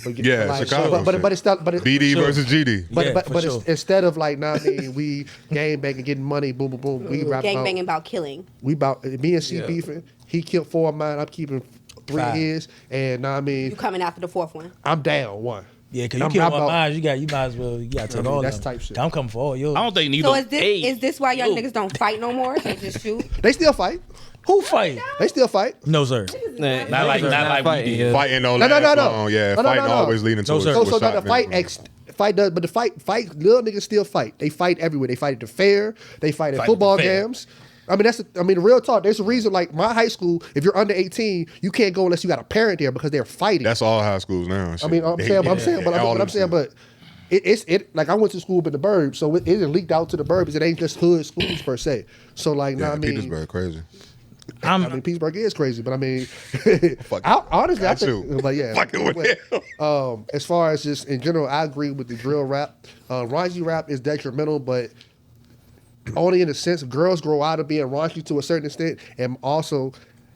Yeah, Chicago But shit. it's not. But BD sure. versus GD. But Yeah, but, for but sure. it's, instead of like, nah, I mean, we gang banging, getting money, boom, boom, boom. We rap Gang about banging about killing. me and C beefing. He killed 4 of mine. I'm keeping 3 of 5. his, and nah, I mean, You coming after the fourth one. I'm down 1. Yeah, because you I'm kill rap one about- mine, you might as well take all that's of them. type shit. I'm coming for all yours. I don't think neither. So is this why young niggas don't fight no more? They just shoot. They still fight. Who fight? They still fight. No, sir. Not like we fighting, did. yeah. Fighting don't No, no, last no, no. long. Yeah, No, no, fighting no, no. always leading to No, a sir. to So a now shot the fight finish, fight does, but the fight, little niggas still fight. They fight everywhere. They fight at the fair. They fight at Fight at football the fair. games. I mean, real talk. There's a reason. Like my high school, if you're under 18, you can't go unless you got a parent there because they're fighting. That's all high schools now. I mean, I'm saying, but it's like I went to school up in the burbs, so it isn't leaked out to the burbs. It ain't just hood schools per se. So like, Yeah, I mean, Petersburg crazy. I mean, Petersburg is crazy, but I mean, Fuck. honestly, I That think, too. but yeah. Fucking with him. As far as just in general, I agree with the drill rap. Raunchy rap is detrimental, but only in a sense. Girls grow out of being raunchy to a certain extent, and also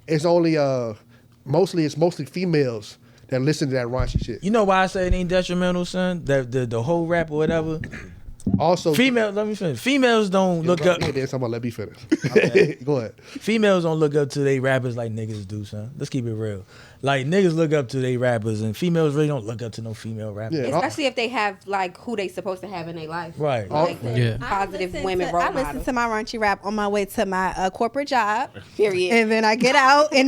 it's only mostly females that listen to that raunchy shit. You know why I say it ain't detrimental, son? The whole rap or whatever. Also, Female, let me finish. Females don't look up. Yeah, that's about let me finish. Go ahead. Females don't look up to they rappers like niggas do, son. Let's keep it real. Like niggas look up to they rappers, and females really don't look up to no female rappers. Yeah. Especially if they have like who they supposed to have in their life. Right. Like the Yeah. positive I women role I listen models. to my raunchy rap on my way to my corporate job. Period. And then I get out in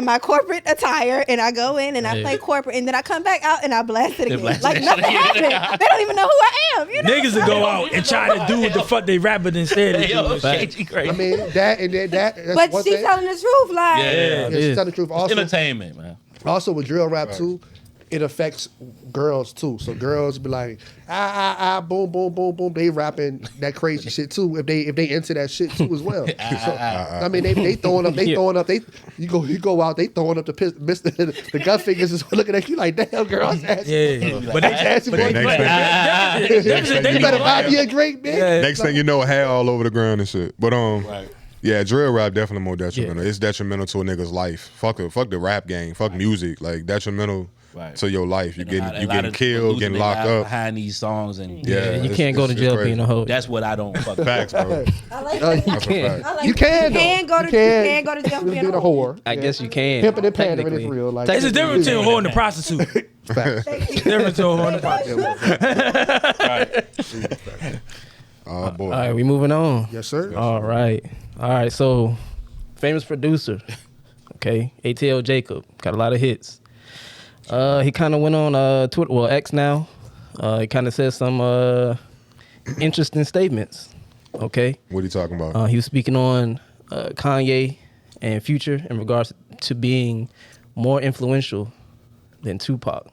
my corporate attire, and I go in and I play corporate, and then I come back out and I blast it again. blast Like it nothing again. happened. They don't even know who I am. You know? Niggas will go out and try to do what the fuck they rapping instead of Yo, doing. shit, you crazy. I mean that and then that. That's But one she's thing. telling the truth, like Yeah. She's telling the truth. Also, Entertainment, man. Also with drill rap too, it affects girls too. So girls be like, boom, boom, boom, boom. They rapping that crazy shit too. If they into that shit too as well. So, I mean, they throwing up. You go out. They throwing up the gun fingers is looking at you like, damn, girl. Yeah, but they Ass but boy. Next thing You you better know, buy me a drink, bitch. Yeah. next thing you know, hair all over the ground and shit. But yeah, drill rap definitely more detrimental. It's detrimental to a nigga's life. Fuck the rap game. Fuck music. Like detrimental to your life. You And getting of killed, losing getting their locked lives up. behind these songs, and Yeah, you it's- can't go to it's jail crazy. being a hoe. that's what I don't fuck with. Facts, bro. I like You that. That's a can't. fact. I like You can, You can though. go to You can. you can go to jail for Being being a whore. I guess you can. Pimping and pandering is technically. real. Like, It's a difference between a whore and a prostitute. Facts. Difference between a whore and a prostitute. Oh boy. All right, we moving on. Yes, sir. All right. So, famous producer, okay, ATL Jacob, got a lot of hits. He kind of went on Twitter, well, X now. He kind of said some interesting statements, okay? What are you talking about? He was speaking on Kanye and Future in regards to being more influential than Tupac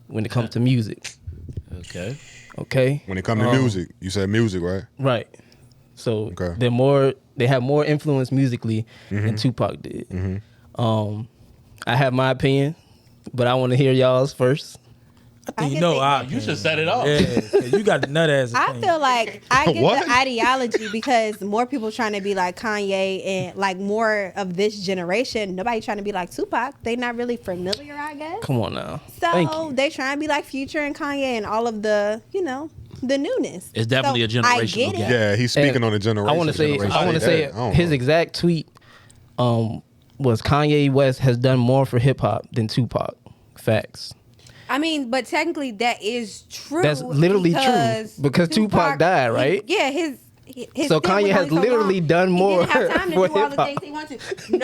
when it comes to music, Okay. okay? When it comes to music, you said music, right? Right. So Okay. they have more influence musically than Tupac did. I have my opinion, but I want to hear y'all's first. You know, You should set it off. yeah, you got the nut ass. I feel like I get What? the ideology because more people trying to be like Kanye and like more of this generation. Nobody trying to be like Tupac. They not really familiar, I guess. Come on now. Thank So you. they trying to be like Future and Kanye and all of the, the newness. It's definitely a So I generational get it. gap. Yeah, he's speaking And on a generation. I want to say his exact tweet was Kanye West has done more for hip hop than Tupac. Facts. I mean, but technically that is true. That's literally true, because Tupac died, right? His So thing Kanye was has only so literally long. done more He didn't have time to for do all the hip-hop. things he wanted to.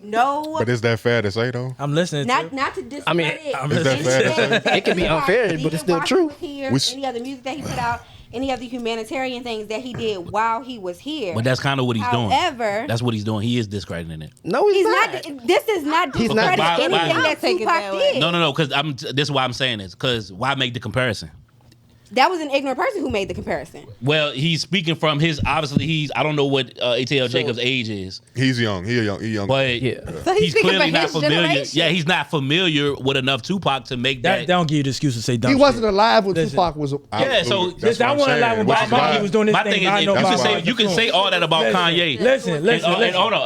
No. But is that fair to say though? I'm listening. Not to discredit. I mean, Is that fair to say? It can be unfair, but it's still true. Any other music that he put out, any other humanitarian things that he did while he was here. But that's kind of what he's doing. However, That's what he's doing. He is discrediting it. No, he's, he's not. not. This is not He's not discredit Why- anything that Take it that Tupac way. did. No. Because this is why I'm saying this. Because why make the comparison? That was an ignorant person who made the comparison. Well, he's speaking from his. Obviously, I don't know what ATL Jacob's age is, He's young. He young. but Yeah. So he's speaking clearly for not his familiar. generation. Yeah, he's not familiar with enough Tupac to make That that. don't give you the excuse to say dumb He wasn't shit. alive when Listen. Tupac was. Yeah, so That's I what I'm want to lie saying. when Which Bob is Marley why- was doing this My thing. thing I is, know that's Bob why- Marley you can was say all that about Listen, Kanye. Listen.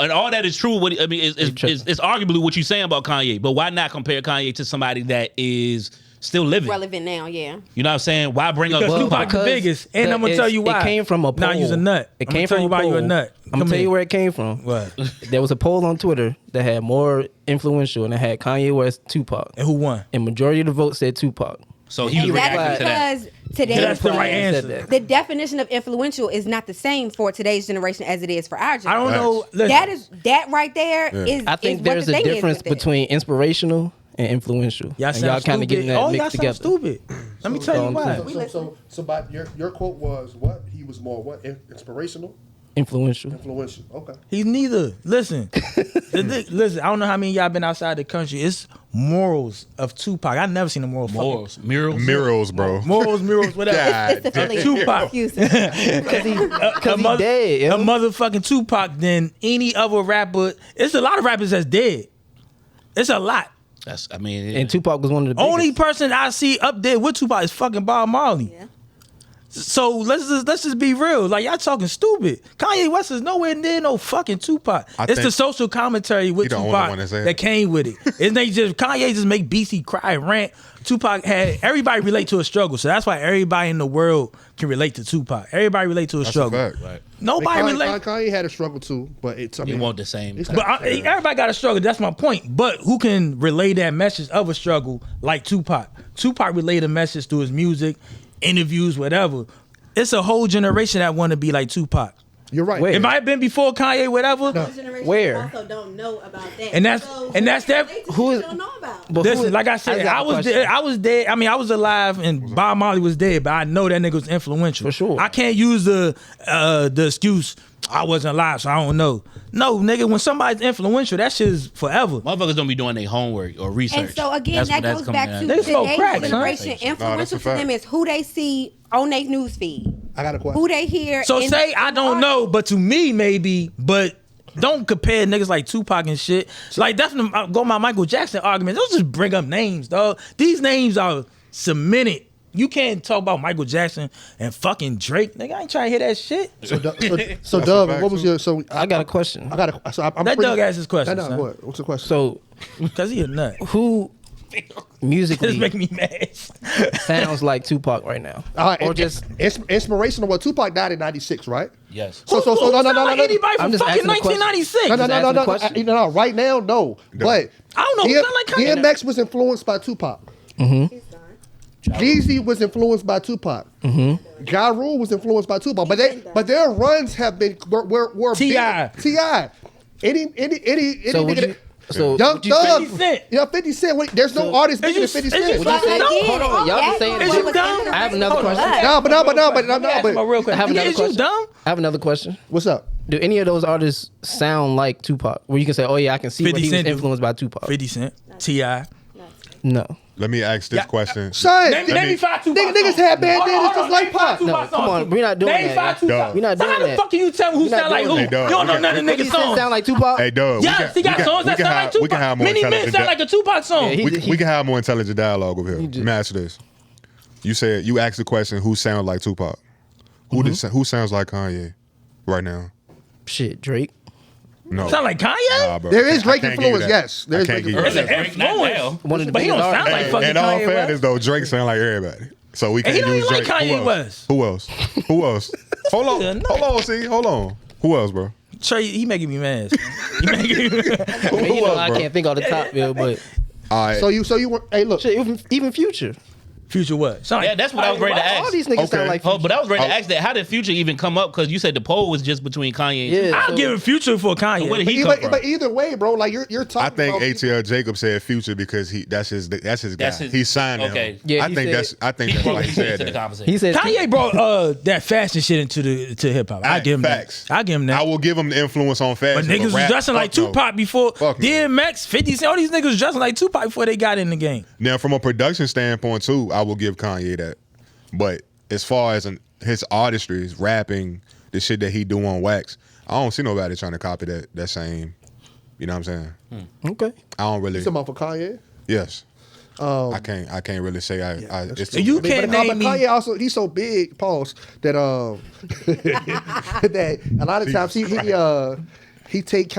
And all that is true. What I mean is tripping. it's arguably what you're saying about Kanye. But why not compare Kanye to somebody that is still living? Relevant now, yeah. You know what I'm saying? Why bring up Because Tupac? Tupac the biggest, and I'm gonna tell you why. It came from a poll. Nah, you's a nut. It I'm came gonna tell from you a why poll. you a nut. I'm Come gonna tell here. you where it came from. What? There was a poll on Twitter that had more influential, and it had Kanye West, Tupac, And who won? and majority of the votes said Tupac. So he And reacted that's to that. because today's That's the right Said answer. that. the definition of influential is not the same for today's generation as it is for our I generation. don't know. Listen, That right there is. Yeah. I think is what there's the a thing is difference with it. between inspirational and influential. Y'all and sound y'all kind of stupid. getting that Oh, y'all mixed sound together. stupid. Let me tell you why. So, but your quote was what? He was more what? Inspirational, Influential. influential. Okay. He's neither. Listen, listen. I don't know how many of y'all been outside the country. It's morals of Tupac. I never seen a moral. Morals, murals. Murals, bro. Morals, whatever. God It's the Philly Tupac. excuse. Because he dead. A yo. motherfucking Tupac than any other rapper. It's a lot of rappers that's dead. It's a lot. That's. I mean, And Tupac was one of the biggest. Only person I see up there with Tupac is fucking Bob Marley. Yeah. So let's just be real. Like y'all talking stupid. Kanye West is nowhere near no fucking Tupac. I It's think the social commentary with he the only Tupac one that said that it. came with it. Isn't they just Kanye just make BC cry and rant? Tupac had everybody relate to a struggle, so that's why everybody in the world can relate to Tupac. Everybody relate to a That's a struggle. fact. right. Nobody relate. Kanye had a struggle too, but it's. I It mean, won't the same. it's type. But everybody got a struggle. That's my point. But who can relay that message of a struggle like Tupac? Tupac relayed a message through his music, interviews, whatever. It's a whole generation that want to be like Tupac. You're right. Wait. It might have been before Kanye, whatever. Where? Also don't know about that. And that's that- who is- don't know about. But who Listen, is- like I said, got I a was question. dead. I was dead. I mean, I was alive, and Bob Marley was dead. But I know that nigga was influential For sure. I can't use the excuse I wasn't alive, so I don't know. No, nigga, when somebody's influential, that shit is forever. Motherfuckers don't be doing their homework or research. And so again, That's that what- that's goes coming back down. to They smoke today's crack, son. generation. No, that's Influential a to fact. them is who they see on their news feed, I got a question. who they hear. So in- say I don't know, but to me maybe, but don't compare niggas like Tupac and shit. Like that's go my Michael Jackson argument. Don't just bring up names, dog. These names are cemented. You can't talk about Michael Jackson and fucking Drake. Nigga, I ain't trying to hear that shit. So Dub, what was your? So I got a question. I got a. So I'm Let pretty- Doug ask his question, No, son. what? What's the question? So Cause he a nut. who musically This make me mad. sounds like Tupac right now. All right, Or just inspirational. Well, Tupac died in '96, right? Yes. So no. Like anybody I'm from just fucking asking the question. 1996. No. asking the question. No. Right now, no. But I don't know. Who sound like Kanye? DMX was influenced by Tupac. Jeezy was influenced by Tupac. Ja Rule was influenced by Tupac. But their runs have been were T.I. big. T.I. Any So would nigga. you? So Young would you Thug, 50 Cent. Yeah, 50 Cent. There's no artist bigger than 50 Cent. Would you say? Hold on, y'all just saying. Is you dumb? I have another question. No, but My real question. I have another Is you question. dumb? I have another question. what's up? Do any of those artists sound like Tupac? Where you can say, "Oh yeah, I can see where 50 he was Cent do. influenced by Tupac." 50 Cent. T.I. No. Let me ask this question. Son, Name me 5 Tupac niggas songs. had bandanas Hold on, just like name 5 Pac. Tupac No, songs. come on, we're not doing Name that. 5 Tupac. We're not So doing how the that. fuck can you tell me who We're not sound like doing who? that. Hey, You dog, don't know we none of the Fifty niggas Cent songs. sound like Tupac? Hey, Doug. Yes, he got songs that sound like we can have Tupac. more Many Men intelligent. sound like a Tupac song. Yeah, we can have more intelligent dialogue over here. Let me ask you this. You said you asked the question, who sounds like Tupac? Who sounds like Kanye right now? Shit, Drake. No. Sound like Kanye? Nah, bro. There is Drake I can't give you influence, that. yes. There I is can't Drake give you It's that. an influence. One of the But he biggest don't sound artists. like fucking And all Kanye fairness West. though, Drake sound like everybody. So we can't he don't use even like Drake. Kanye Who West. else? Who else? Who else? Hold on. Hold on. Who else, bro? Trey, he making me mad. He making me mad. I mean, you know, else, I bro? can't think off the top, Bill, but All right. So you want? Hey, look. shit, even Future. Future what? Sound like Yeah, that's what I was ready to All ask. these niggas Okay. sound like Oh, Future. but I was ready to Oh. ask that. How did Future even come up? Because you said the poll was just between Kanye and Yeah. I'll give it Future for Kanye. Where did he come from? But either way, bro, like you're talking. I think about ATL Jacob said Future because that's his guy. That's his- He signed him. okay. Yeah, I he think said- that's why he said to the that. conversation. He said Kanye brought that fashion shit into hip hop. I give him Facts. that. I give him that. I will give him the influence on fashion. But niggas was rap, dressing like fuck no. Tupac before. Fuck no. DMX, 50 Cent, all these niggas was dressing like Tupac before they got in the game. Now, from a production standpoint, too, I will give Kanye that. But as far as his artistry, his rapping, the shit that he do on wax, I don't see nobody trying to copy that same. You know what I'm saying? okay. I don't really. Some for Kanye. Yes. I can't really say I. It's too You much. can't but name me. Kanye also he's so big, pause, that that a lot of times he takes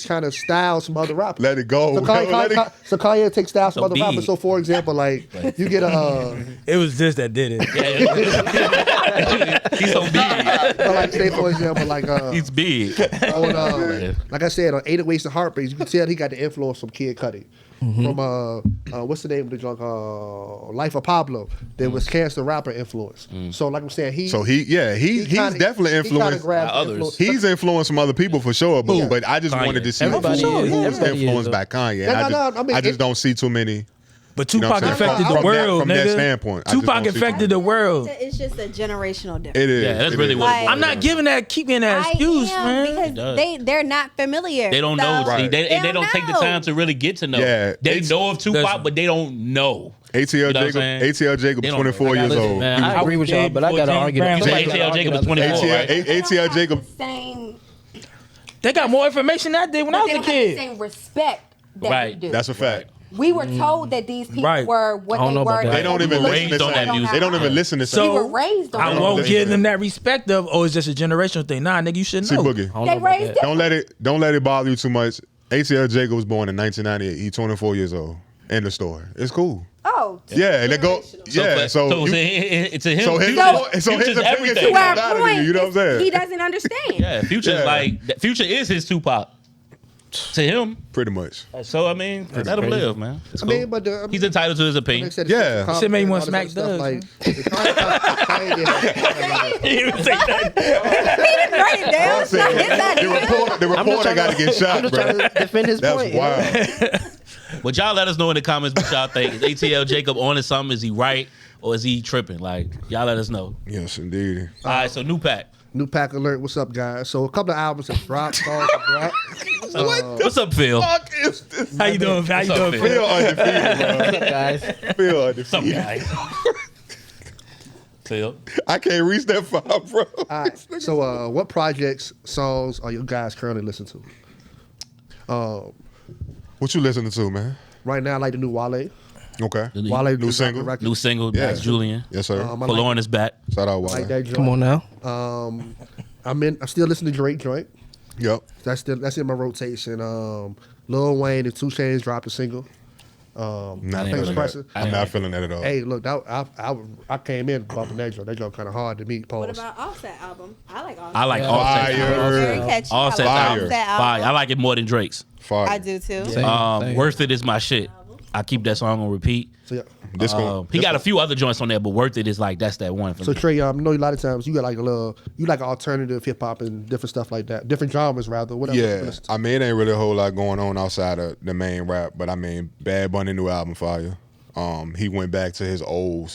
kind of styles from other rappers. Let it go. So Kanye takes styles from So other rappers. big. So for example, like you get a It was this that did it. He's so big. like say for example like He's big. on, like I said on 8 Ways to Heartbreak, you can tell he got the influence from Kid Cudi. From what's the name of the drunk Life of Pablo, there was Cancer rapper influence. So like I'm saying, he's he's definitely influenced. others. He's influenced from other people for sure, Yeah. but I just Kanye. wanted to see Everybody who is. was Everybody is, influenced though. by Kanye. I I just mean, don't see too many. But You know Tupac what I'm saying? affected From the that- world, from that nigga. standpoint, I just Tupac don't see affected too the world. It's just a generational difference. It is. Yeah, that's It really is. what it I'm not keeping that excuse, I am, man. because they're not familiar. They don't know. So See, Right. they don't take the time to really get to know. Yeah, They it's- know of Tupac, Listen. but they don't know. ATL You know what I'm Jacob. saying? ATL Jacob, They don't 24 know. years Listen, old. man, I agree with y'all, but I gotta argue. You said somebody ATL gotta Jacob argue is the other 24, side. right? They don't ATL have Jacob. the same, They got more information than I did when I they was a don't have the kid. same respect that Right. we do. That's a fact. We were told that these people Right. were what I don't they know about were. that. They don't even were listen to raised on that some- music. They don't even listen to So- some. We were raised on I that. won't listen give to them that respect of, oh, it's just a generational thing. Nah, nigga, you should See know. Boogie. I don't They know about raised that. it. Don't let it bother you too much. ATL Jacob was born in 1998. He's 24 years old. End of story. It's cool. Oh, Yeah, they go. Yeah, so to you- him, so his Future's his Future's opinion everything. should to our come out of point, you. You know what I'm saying? he doesn't understand. Yeah, Future's Yeah. like Future is his Tupac. To him, Pretty much. so I mean, let him crazy. live, man. It's I cool. mean, but He's entitled to his opinion. Yeah. Shit made me want all this to smack other stuff, Doug, Kanye- He didn't say that. Write it down. It's not his idea. The reporter got to get I'm shot, just trying bro. to defend his That's point. you know? wild. But y'all let us know in the comments what y'all think. Is ATL Jacob on to something? Is he right or is he tripping? Like y'all let us know. Yes, indeed. All right, so new pack. New Pack Alert. What's up, guys? So a couple of albums have dropped. Songs have dropped. What's up, Phil? Fuck is this? How you doing? How you What's up, doing, Phil? Phil? Feel undefeated, What's up, guys? bro. Feel Some undefeated. guy. Phil. I can't reach that far, bro. All right. So what projects, songs are you guys currently listening to? What you listening to, man? Right now, I like the new Wale. Okay. Wale New single. record. New single, Yeah. Max Julian. Yes, sir. I Forlorn is back. Shout out like Wale. that joint. Come on now. I'm still listening to Drake joint. Yep. That's in my rotation. Lil Wayne and 2 Chainz dropped a single. Famous really Person. I'm not feeling that at all. Hey, look, I came in bumping that joint. That joint kind of hard to meet. What Pause. about Offset album? I like Offset. I like Yeah. Offset. Fire. Very catchy. Offset I like album. Offset Fire. I like it more than Drake's. Fire. I do too. Same. Worth It is my shit. I keep that song on repeat. So yeah. This one. He got a few other joints on there, but Worth It is like that's that one for So me. Trey, I know a lot of times you got like you like alternative hip hop and different stuff like that, different genres rather. Whatever. Yeah, I mean, it ain't really a whole lot going on outside of the main rap, but I mean, Bad Bunny new album fire. He went back to his old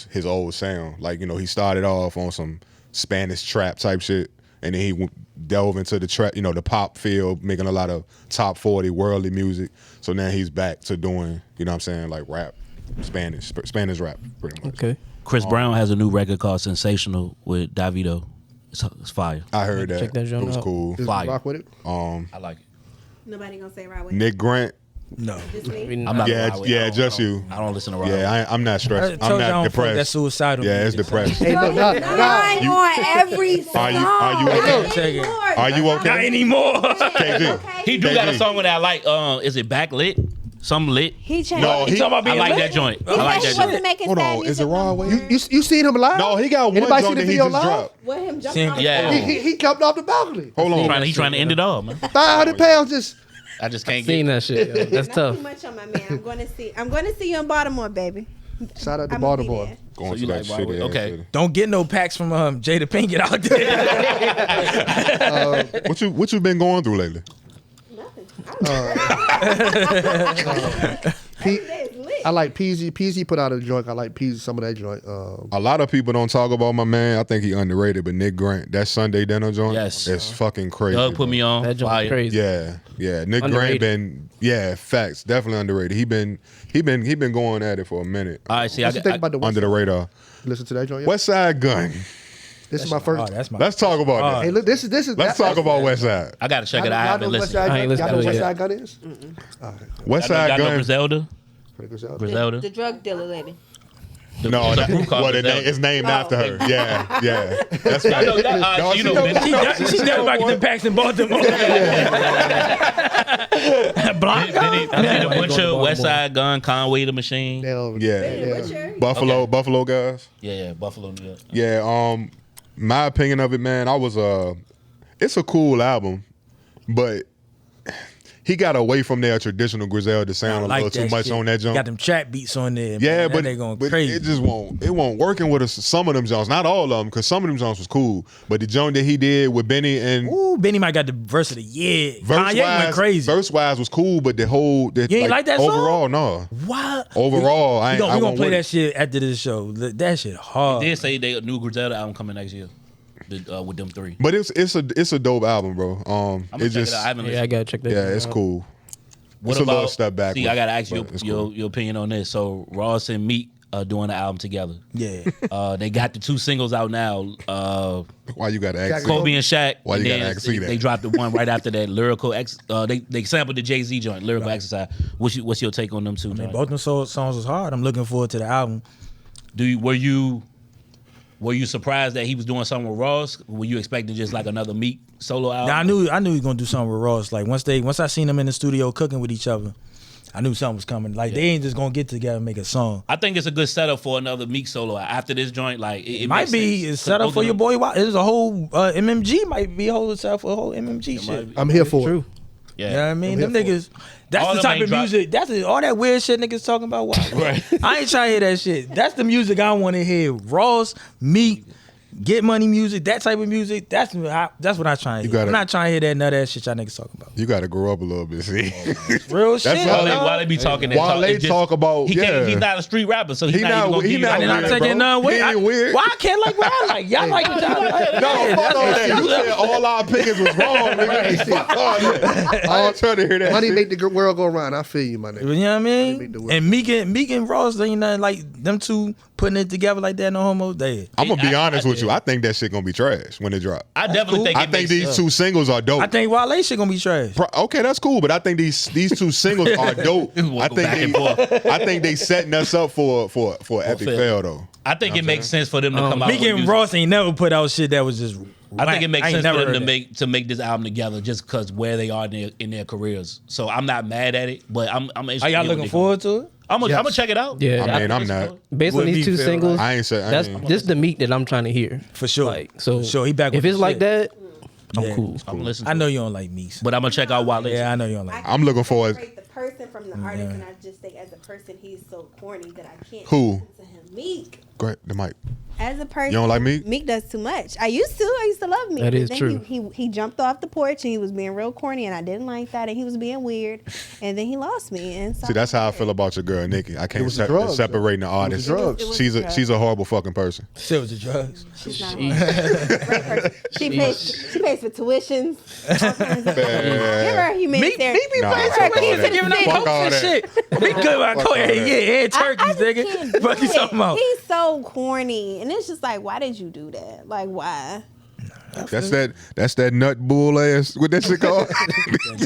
sound. Like, you know, he started off on some Spanish trap type shit, and then he delved into the trap, you know, the pop field, making a lot of top 40 worldly music. So now he's back to doing, you know what I'm saying, like rap, Spanish rap, pretty much. Okay. Chris Brown has a new record called Sensational with Davido. It's fire. I heard that. Check that It joint was out. cool. Just Fire. rock with it. I like it. Nobody gonna say right with Nick Grant. No. Just me. I'm not Yeah, gonna lie with it. yeah, just you. I don't listen to Rob. Yeah, I'm not I stressed. told I'm you I not don't fuck depressed. that suicidal Yeah, it's music. depressed. Hey, look, nah, Lying on every song. Are you okay? Check it. Are you okay? Not anymore. KG. He do got a KG. song with that I like. Is it Backlit? Some lit. He changed. No, He talking about I being like lit? that joint. He I like said that he wasn't joint. making Hold sad on, music is it no wrong more. way? you seen him live? No, he got one Anybody joint see that the he video just live? dropped. With him jumping Same. off the Yeah. wall. He jumped off the balcony. Hold on. He trying to end it all, man. 500 pounds just. I just can't Seen get. that shit. Yo. That's Not tough. too much on my man. I'm going to see you in Baltimore, baby. Shout out to I'm gonna be Baltimore. there. Going So to you that like shit. Broadway? Okay. City. Don't get no packs from Jada Pinkett out there. What you been going through lately? P- I like PZ. PZ put out a joint. I like PZ, some of that joint. A lot of people don't talk about my man. I think he underrated, but Nick Grant, that Sunday dinner joint, Yes. it's fucking crazy. Doug put me on. That joint Fire. crazy. Yeah, Nick Underrated. Grant facts, definitely underrated. He been going at it for a minute. All right, see, what you think about the West Under the Side? radar. Listen to that joint. Yet? West Side Gun. This is my first. Oh, that's my. Let's talk about Hey, that. look, this is. Let's talk about West Side. I gotta check it out. I Y'all haven't know West listened. Side I ain't Gun? Y'all know listened West to it Side Gun is? West Y'all Side know Gun. Griselda. The Griselda. drug dealer lady. No, There's a group called well, Griselda. it's named after her. Yeah. That's I right. know that. No, You she know, know- Benny- She's never back in the packs in Baltimore. Blanca. Benny the Nobody going to Butcher, West Baltimore. Side Gun, Conway the Machine. Yeah. Buffalo guys. Yeah, Buffalo, New York. Yeah, my opinion of it, man, it's a cool album, but he got away from their traditional Griselda sound a little too much on that joint. Got them trap beats on there. Yeah, man. but, They going but crazy. it just won't working with us. Some of them joints, not all of them, because some of them joints was cool. But the joint that he did with Benny and Ooh, Benny might got the verse of the year. Kanye went crazy. verse wise was cool, but the whole You ain't like that song? overall, no. What? Overall, we gonna won't play with that it. shit after this show. That shit hard. They did say they a new Griselda album coming next year. With them three. But it's a dope album, bro. I'm gonna it check just it out. I haven't Yeah, I listened. gotta check that. yeah, joint it's out. cool. What It's a about, little step back. See, I gotta ask you but it's your cool. opinion on this. So Ross and Meek are doing the album together. Yeah. They got the 2 singles out now. Why you gotta ask? Kobe and Shaq. Why and you gotta then ask me that? They dropped the one right after that. They sampled the Jay-Z joint, Lyrical Exercise. What's your take on them two? I mean, joints? both them songs was hard. I'm looking forward to the album. Were you surprised that he was doing something with Ross? Were you expecting just like another Meek solo album? Now, I knew he was gonna do something with Ross. Like once I seen them in the studio cooking with each other, I knew something was coming. Like they ain't just gonna get together and make a song. I think it's a good setup for another Meek solo after this joint. Like it Might makes be sense. it's set up Both for of your them- boy. There's a whole MMG might be a whole set up for a whole MMG shit. might be. I'm here for True. it. Yeah. You know what I mean? I'm Them here niggas. That's All the them type ain't of music. All that weird shit niggas talking about. Why? Right. I ain't trying to hear that shit. That's the music I want to hear. Ross, Meek, Get Money music, that type of music. That's what I try to hear. gotta- I'm not trying to hear that nut ass shit y'all niggas talking about. You gotta grow up a little bit. See, Real shit. all While they be talking that While talk, they it's just- talk about- he can't, yeah. he's not a street rapper, so he's He not not- even gonna he give you not that. I'm not weird, taking bro. none away. He ain't weird. Why I can't like what I like? Y'all like what y'all like. no, fuck all that. You said all our opinions was wrong. Nigga. Fuck all that. I ain't trying to hear that. Money shit. make the world go round. I feel you, my nigga. You know what I make mean? the work. And Meek and Ross, they ain't nothing like them two putting it together like that. No homo. They. I'm gonna be I- honest with you. I think that shit gonna be trash when it drop. I definitely think I it think makes these sense. two singles are dope. I think Wale shit gonna be trash. Okay, that's cool, but I think these two singles are dope. We'll I go back and think they setting us up for an epic fail though. I think it makes sense for them to come out. Meek with and music. Ross ain't never put out shit that was just. I think it makes I ain't sense for never them to heard that. make this album together just because where they are in their careers. So I'm not mad at it, but I'm. Are y'all looking forward to it? I'm gonna Yes. check it out. Yeah, I mean, I'm not. based on What these do you two feel singles, I ain't say. that's this the meat that I'm trying to hear. For sure. Like, so For sure. He back if with it's the like shit. that, I'm Yeah. cool. I'm listening. I know you don't like Meeks. But I'm gonna check out Wale. Yeah, I know you don't like. I'm looking forward. Separate the person from the artist, and I just think as a person, he's so corny that I can't. Who? listen to him. Meek. Go ahead, the mic. As a person, You don't like Meek? Meek does too much. I used to love Meek. That but is then true. He jumped off the porch and he was being real corny, and I didn't like that, and he was being weird, and then he lost me. And so See, that's how I feel about your girl, Nikki. I can't was the drugs, separating the though. It was artists. the drugs. It was She's the a drugs. she's a horrible fucking person. Shit was the drugs. She's not a great person. She pays for tuitions. All kinds of Give her a humanitarian. Meek Nah, pays fuck for all kids that. and giving out Fuck coats all and that. shit. Be good about Fuck all yeah, that. and turkeys, I just nigga. can't do Fuck you it. talking about? He's so corny, and it's just like, why did you do that? Like, why? That's that nut bull ass. What that shit called?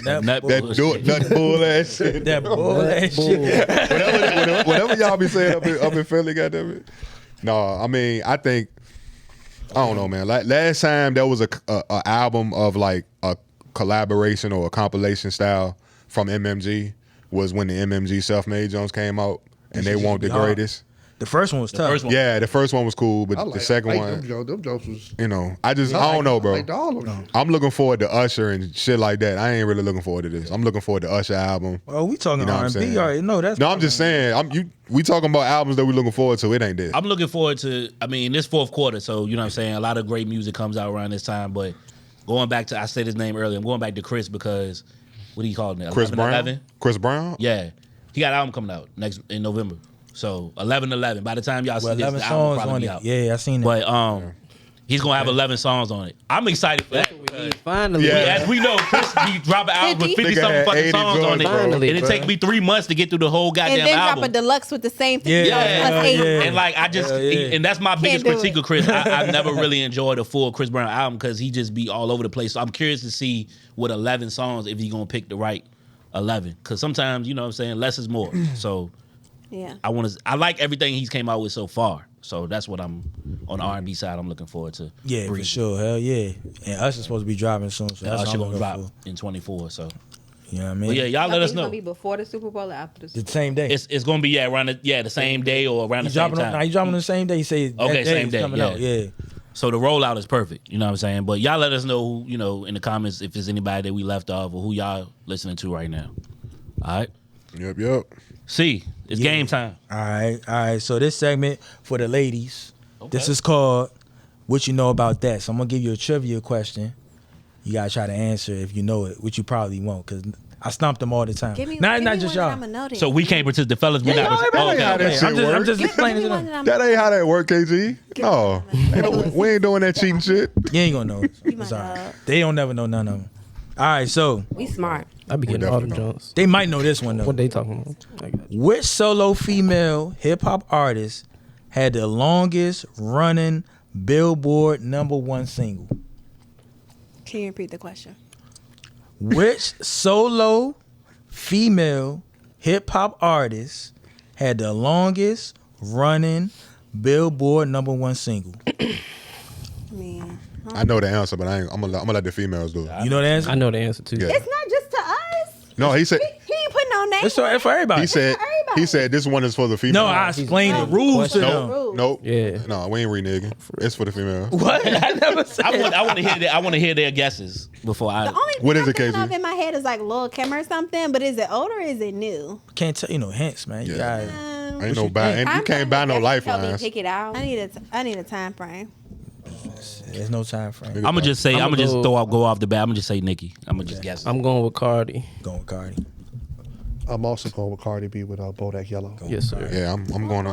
Nut that bullshit. nut bull ass shit. That bull ass shit. whatever y'all be saying up in Philly, goddamn it. No, I mean, I think I don't know, man. Like last time there was a album of like a collaboration or a compilation style from MMG was when the MMG Self-Made Jones came out, and they weren't the greatest. The first one was tough. first one. Yeah, the first one was cool, but the second one, them jokes was. you know, I don't know, bro. Like all of them. I'm looking forward to Usher and shit like that. I ain't really looking forward to this. I'm looking forward to Usher album. Oh, we talking You know what I'm R&B. saying? You already know that's. No, I'm just saying. We talking about albums that we looking forward to. It ain't this. I'm looking forward to, I mean, this fourth quarter, so you know what I'm saying, a lot of great music comes out around this time, but going back to, I said his name earlier, I'm going back to Chris because, what do you call it now? Chris 11, Brown. 11? Chris Brown. Yeah. He got an album coming out in November. So 11/11. By the time y'all see this, 11 the album will songs probably on be it. out. Yeah, I seen that. But he's gonna have 11 songs on it. I'm excited for that. Finally, Yeah. As we know, Chris be dropping albums with 50 Nigga something had fucking 80 songs on it, joints, bro. and Finally, it bro. take me 3 months to get through the whole goddamn And then album. drop a deluxe with the same thing. Yeah, plus 8. yeah. And like I just, and that's my biggest do critique it. of Chris. I've never really enjoyed a full Chris Brown album because he just be all over the place. So I'm curious to see with 11 songs if he gonna pick the right 11. Because sometimes, you know what I'm saying, less is more. So Yeah. I like everything he's came out with so far. So that's what I'm on the R&B side. I'm looking forward to. Yeah, for breathing. sure. Hell yeah. And Usher's supposed to be dropping soon. So that's Usher what I'm gonna looking drop for. in 24. So, You know what I mean? but yeah, y'all let us know. It's gonna be before the Super Bowl or after the Super The same day. It's gonna be around the same day or around the He's same dropping on, time. nah, he dropping on the same day. He said that Okay, day same is day, coming yeah. out. Yeah. So the rollout is perfect. You know what I'm saying? But y'all let us know who, you know, in the comments if there's anybody that we left off or who y'all listening to right now. All right. Yep. See, it's game time. All right. So this segment for the ladies. Okay. This is called What You Know About That. So I'm gonna give you a trivia question. You gotta try to answer if you know it, which you probably won't, because I stump them all the time. Give me, not give not me just one y'all. that I'ma know this. So we can't participate. The fellas, we Yeah, not. y'all, everybody Okay. how that okay. shit I'm work. just Give explaining me to one them. that I'm That ain't how that work, KG. No, we ain't doing that cheating shit. You ain't gonna know it. You my It's all right. dog. They don't never know none of them. All right, so We smart. I be getting all them definitely Jones. they might know this one though. What they talking about? I got you. Which solo female hip hop artist had the longest running Billboard #1 single? Can you repeat the question? Which solo female hip hop artist had the longest running Billboard #1 single? I mean, I know the answer, but I'm gonna let the females do it. You know the answer? I know the answer too. Yeah. it's not just to us. No, he said. He ain't putting no names. It's for everybody. He said. everybody. He said this one is for the females. No, I explained the rules to them. Nope. Nope. Yeah. No, we ain't reneging. It's for the females. What? I never said. I want to hear that. I want to hear their guesses before I. The only What thing is it, I'm thinking KZ? of in my head is like Lil' Kim or something, but is it old or is it new? Can't tell you no hints, man. You Yeah. got Ain't no buy. think? You can't buy no Help me lifelines. pick it out. I need a time frame. there's no time frame. I'm gonna just say. I'm I'ma gonna just go- go off the bat. I'm gonna just say Nicki. I'm gonna just guess. I'm going with Cardi. Going with Cardi. I'm also going with Cardi B with Bodak Yellow. Yes, sir. Yeah, I'm going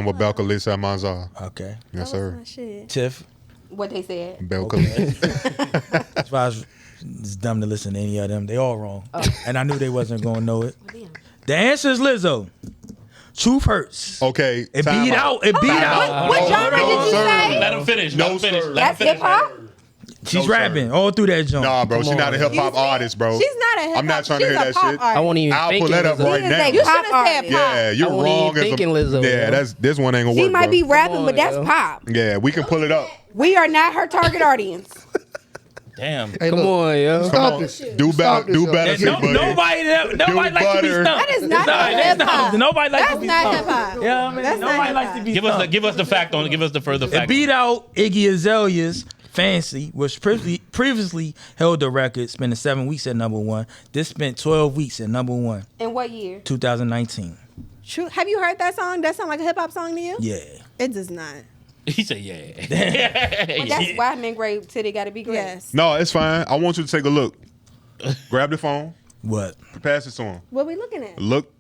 with Belka Lisa Manzar. Okay. Yes, That was sir. my shit. Tiff. What they said. Belka Lisa. That's why it's dumb to listen to any of them. They all wrong. And I knew they wasn't gonna know it. The answer is Lizzo. Truth hurts. Okay. It time beat out. It beat out. What genre did you sir. say? Let him finish. No, Let him finish. sir. Let him That's finish. hip hop. She's No, rapping all through that joint. Nah, bro, Come she's not a on. hip hop Excuse me? artist, bro. She's not a hip hop. I'm not trying to she's hear a that pop shit. artist. I won't even I'll think pull that up She right is now. a You pop should've said artist. pop. Yeah, you're I wasn't wrong. even as thinking a, Lizzo, yeah, yo. this one ain't gonna She work. might bro. be rapping, on, but that's yo. pop. Yeah, we can pull it up. We are not her target audience. Damn. Hey, Come look, on, yo. Stop this. Do better. Do better. And nobody likes to be stumped. That is not hip hop. Nobody likes to That's be not stumped. hip hop. Yeah, I mean, That's not nobody likes hip-hop. to be Give stumped. us the fact on. Give us the further It fact. beat out Iggy Azalea's Fancy, which previously held the record, spending 7 weeks at number one. This spent 12 weeks at number one, In what year? 2019. True. Have you heard that song? That sound like a hip hop song to you? Yeah. It does not. He said, "Yeah." Well, that's why men great titty got to be great. Yes. No, it's fine. I want you to take a look. Grab the phone. What? Pass it to him. What we looking at? Look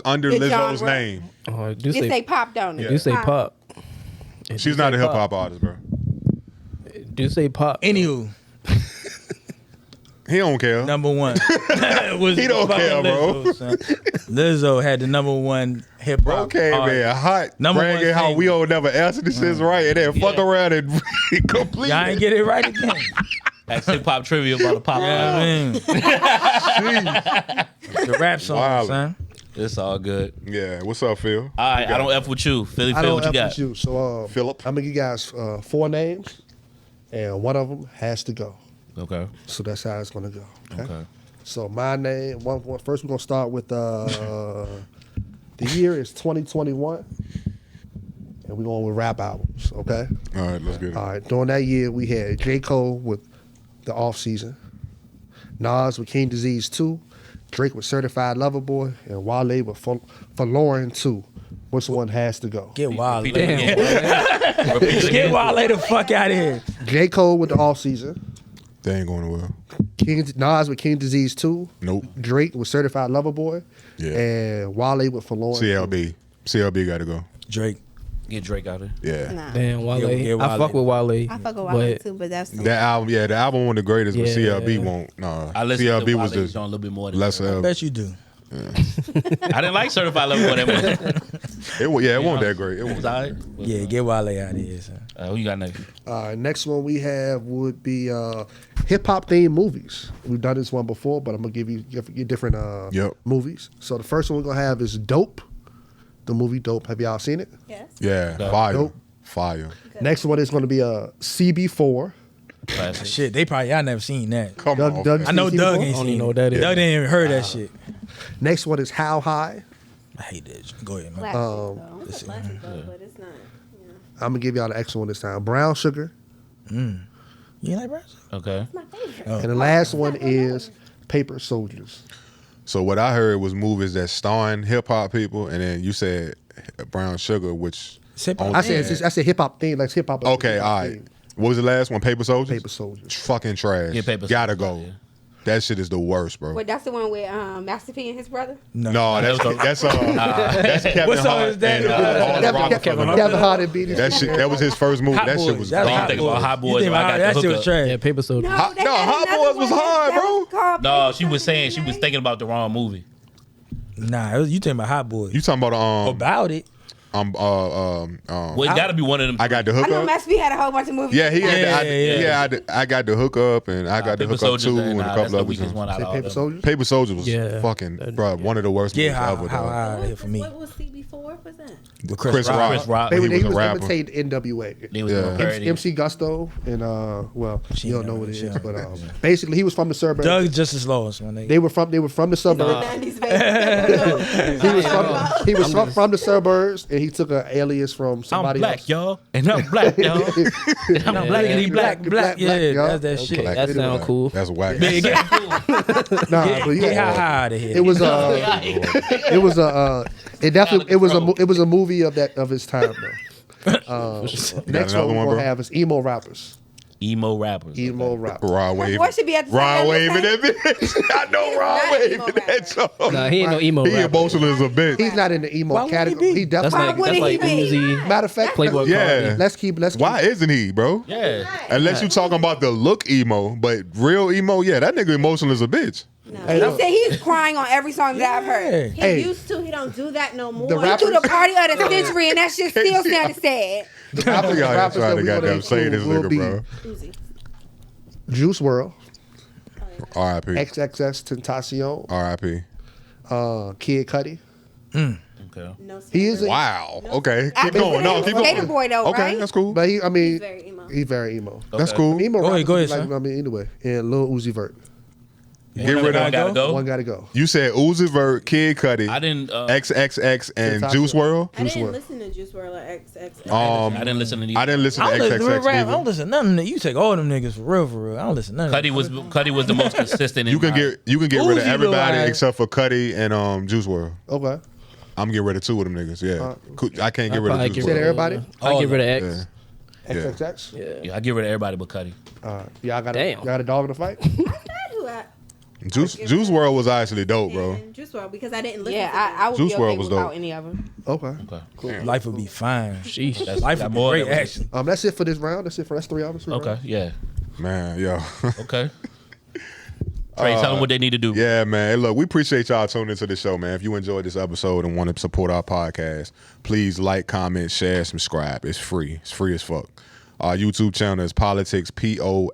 under The Lizzo's genre. name. Oh, do It say say pop, don't it? do say pop. She's not a hip hop artist, bro. Do say pop. Anywho, He don't care. number one. He don't care, bro. Lizzo, son. Lizzo had the number one hip hop. Okay, man. Hot. Number one Bragging how single. we don't never answer this shit right and then fuck around and complete Y'all ain't it. get it right again. That's hip hop trivia about the pop. Yeah, I mean. The rap song, Wild. son. It's all good. Yeah. What's up, Phil? All right, I don't F with you. Philly, I Phil, don't what you F got? with you. So, Philip. I'm gonna give you guys 4 names, and one of them has to go. Okay. So that's how it's gonna go. Okay. Okay. So my name. First, we're gonna start with the year is 2021, and we're going with rap albums. Okay. All right, let's get it. All right. During that year, we had J. Cole with The Off Season, Nas with King Disease 2, Drake with Certified Lover Boy, and Wale with Forlorn 2. Which one has to go? Get Wale. Repeat it again. Repeat it Get again. Wale the fuck out of here. J. Cole with The Off Season, They ain't going well. Nas with King Disease 2, Nope. Drake with Certified Lover Boy, Yeah. and Wale with Forlorn 2. CLB got to go. Drake. Get Drake out of Yeah. there. Nah. Damn, Wale. Yeah, I fuck with Wale. I fuck with Wale but too, but that's That album, the album one of the greatest, but Yeah. CLB won't. No, I listened CLB to was Wale's the on a little bit more than lesser. I bet you do. I didn't like Certified Lover Boy that much. It wasn't that great. It It was wasn't. all right. Yeah, get Wale out of here, son. Who you got next? Next one we have would be hip hop themed movies. We've done this one before, but I'm gonna give you different Yep. movies. So the first one we're gonna have is Dope, the movie Dope. Have y'all seen it? yes. Yeah, Dope. fire, Dope. fire. Next one is gonna be CB4. Classic. Shit, they probably y'all never seen that. Come Doug- on, Doug- man. I know CB4? Doug I ain't don't seen even know it. what that is. Doug didn't even heard that shit. Next one is How High. I hate that shit. Go ahead, man. Classic, though. It's a classic though, but it's not. I'm gonna give y'all the extra one this time. Brown Sugar. You ain't like Brass? Okay. My favorite. And the last one is Paper Soldiers. So what I heard was movies that starring hip hop people, and then you said Brown Sugar, which Hip-hop. I said hip hop theme, like hip hop. okay, all right. What was the last one? Paper Soldiers. Paper Soldiers. Fucking trash. Yeah, Paper Gotta Soldiers, go. yeah. That shit is the worst, bro. Wait, that's the one with Master P and his brother? No, that's Kevin What song Hart is that? and, all the rock Kevin fellas. Hart and Beat It. That shit. That was his first movie. Hot That shit Boys. was That's You garbage. think about Hot Boys, You think but I about got that the shit was hookup. trash. Yeah, Paper Soldier. Hot- they no, had Hot another Boys was one hard, that bro. was called No, Paper she was saying she something, was right? thinking about the wrong movie. Nah, you talking about Hot Boys. You talking about About it. Well, it got to be one of them. I got the I know hookup. Master P had a whole bunch of movies. Yeah, he had. Yeah. I got the hookup, and I got the Paper hookup Soldiers, too, and and a that's couple the others. weakest one out Say of all Paper them. Soldiers. Paper Soldiers was Yeah. fucking, bro, one of the worst Get movies how ever. though. out of here for me. What was CB4? What's that? With Chris Rock. Rock. Chris Rock. They, He were- was he a was rapper. imitating NWA. They was Yeah. doing parody. MC Gusto and well, She you don't know know what it she is, don't but know. basically he was from the suburbs. Doug just as lost when they. They were from the suburbs. 90s, baby. He was from the suburbs, and he took an alias from I'm somebody black, else. y'all, and I'm black, y'all. And I'm black, and he black. black. Yeah, yeah. that's that shit. Okay. That sound cool. That's whack. Get Nah, but how yeah, high out of here. it was it was a movie of his time though. Next another one we're one, gonna bro? have is emo rappers. Emo rappers. Emo rappers. Rod Wave. voice should be at the Rod same Wave in time. that bitch. I know Rod not Wave emo in that song. Nah, he ain't no emo He rapper. emotional as a bitch. He's not in the emo Why would he category. be? He That's definitely. like wouldn't he be? Uzi, Matter of fact, Playboy Yeah. Cardi. let's keep. Why isn't he, bro? Yeah. Unless you talking about the look emo, but real emo, yeah, that nigga emotional as a bitch. Hey, He look, said he's crying on every song that I've heard. He Hey. used to. He don't do that no more. The He rappers- threw the party of the century, and that shit still sounded sad. the I think y'all rappers trying that to we gonna goddamn say include this will nigga, be bro. Uzi. Juice WRLD, R.I.P. XXX Tentacion, R.I.P. Kid Cudi, Okay. Okay. No He is. Wow. Okay. I Keep going. No, keep Skater going. boy though, Okay, right? that's cool. But he, I mean, He's very emo. He's very emo. That's cool. Emo Go ahead, rappers go be ahead, son. I mean, anyway, and Lil Uzi Vert. Get rid of. Gotta go. One got to go. You said Uzi Vert, Kid Cudi, I didn't. XXX, and Top Juice shit. WRLD. I didn't WRLD. listen to Juice WRLD or XXX. I didn't listen to these. I didn't listen to I don't listen to XXX rap. I either. don't listen to none of them. You take all them niggas for real. I don't listen to none of them. Cudi was the most consistent. You can get rid of Uzi everybody Vert. except for Cudi and Juice WRLD. Okay. I'm getting rid of two of them niggas. Yeah, I can't get rid probably of Juice Say to WRLD. everybody. I get rid of X. Yeah. Yeah. XXX. Yeah, I get rid of everybody but Cudi. Y'all got Damn. y'all got a dog in the fight. Juice WRLD was actually dope, bro. And Juice WRLD because I didn't listen. Yeah, to them. I would Juice be okay WRLD was without dope. any of them. Okay. Okay. Life would be fine. Sheesh. Life would be more great, than- actually. That's it for this round. That's 3 hours. Okay. Yeah. Man, yo. Okay. Trey, tell them what they need to do. Yeah, man. Hey, look, we appreciate y'all tuning into the show, man. If you enjoyed this episode and want to support our podcast, please like, comment, share, subscribe. It's free. It's free as fuck. Our YouTube channel is Politics, POLITICKZ,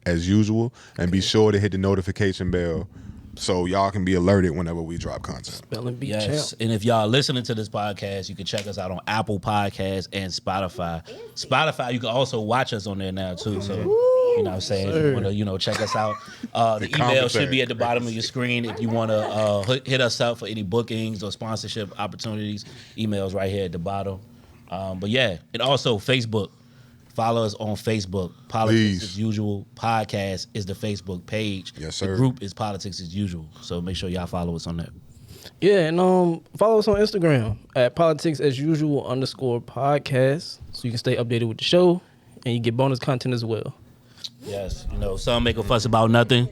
as usual. And be sure to hit the notification bell so y'all can be alerted whenever we drop content. Spelling bee Yes, champ. and if y'all listening to this podcast, you can check us out on Apple Podcasts and Spotify. Spotify, you can also watch us on there now too. So you know what I'm saying? If you want to, check us out. The email should be at the bottom of your screen. If you want to hit us up for any bookings or sponsorship opportunities, emails right here at the bottom. But yeah, and also Facebook. Follow us on Facebook. Politics Please. as Usual podcast is the Facebook page. Yes, sir. The group is Politics as Usual. So make sure y'all follow us on that. Yeah, and follow us on Instagram at politicsasusual_podcast so you can stay updated with the show and you get bonus content as well. Yes, some make a fuss about nothing.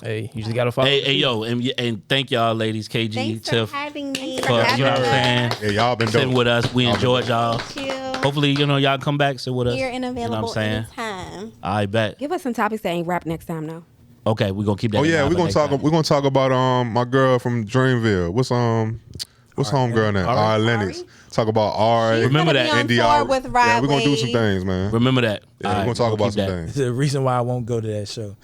Hey, you just gotta follow. Hey, yo, and thank y'all, ladies, KG, Thanks Tiff, for having me. for, you know what I'm saying, Yeah, y'all been sitting dope. with us. We enjoyed y'all. Thank you. Hopefully, y'all come back, sit with us. Here and You know available what I'm saying? anytime. I bet. Give us some topics that ain't rap next time, though. Okay, we're gonna keep that. Oh in yeah, mind we're for gonna next time. talk about my girl from Dreamville. What's homegirl name? Ari Lennox. Talk about Ari. Remember She's that. gonna be on tour with Rod Yeah, we're gonna do Wave. some things, man. Remember that. Yeah, All we're right, gonna talk we'll about keep some that. things. It's the reason why I won't go to that show.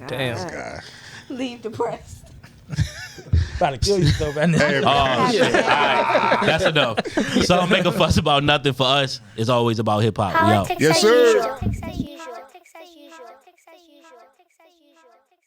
Damn. Leave depressed. About to kill yourself right now. Hey, Oh shit! All right, that's enough. So don't make a fuss about nothing. For us, it's always about hip hop. We out. Politics Yes, as sir. usual.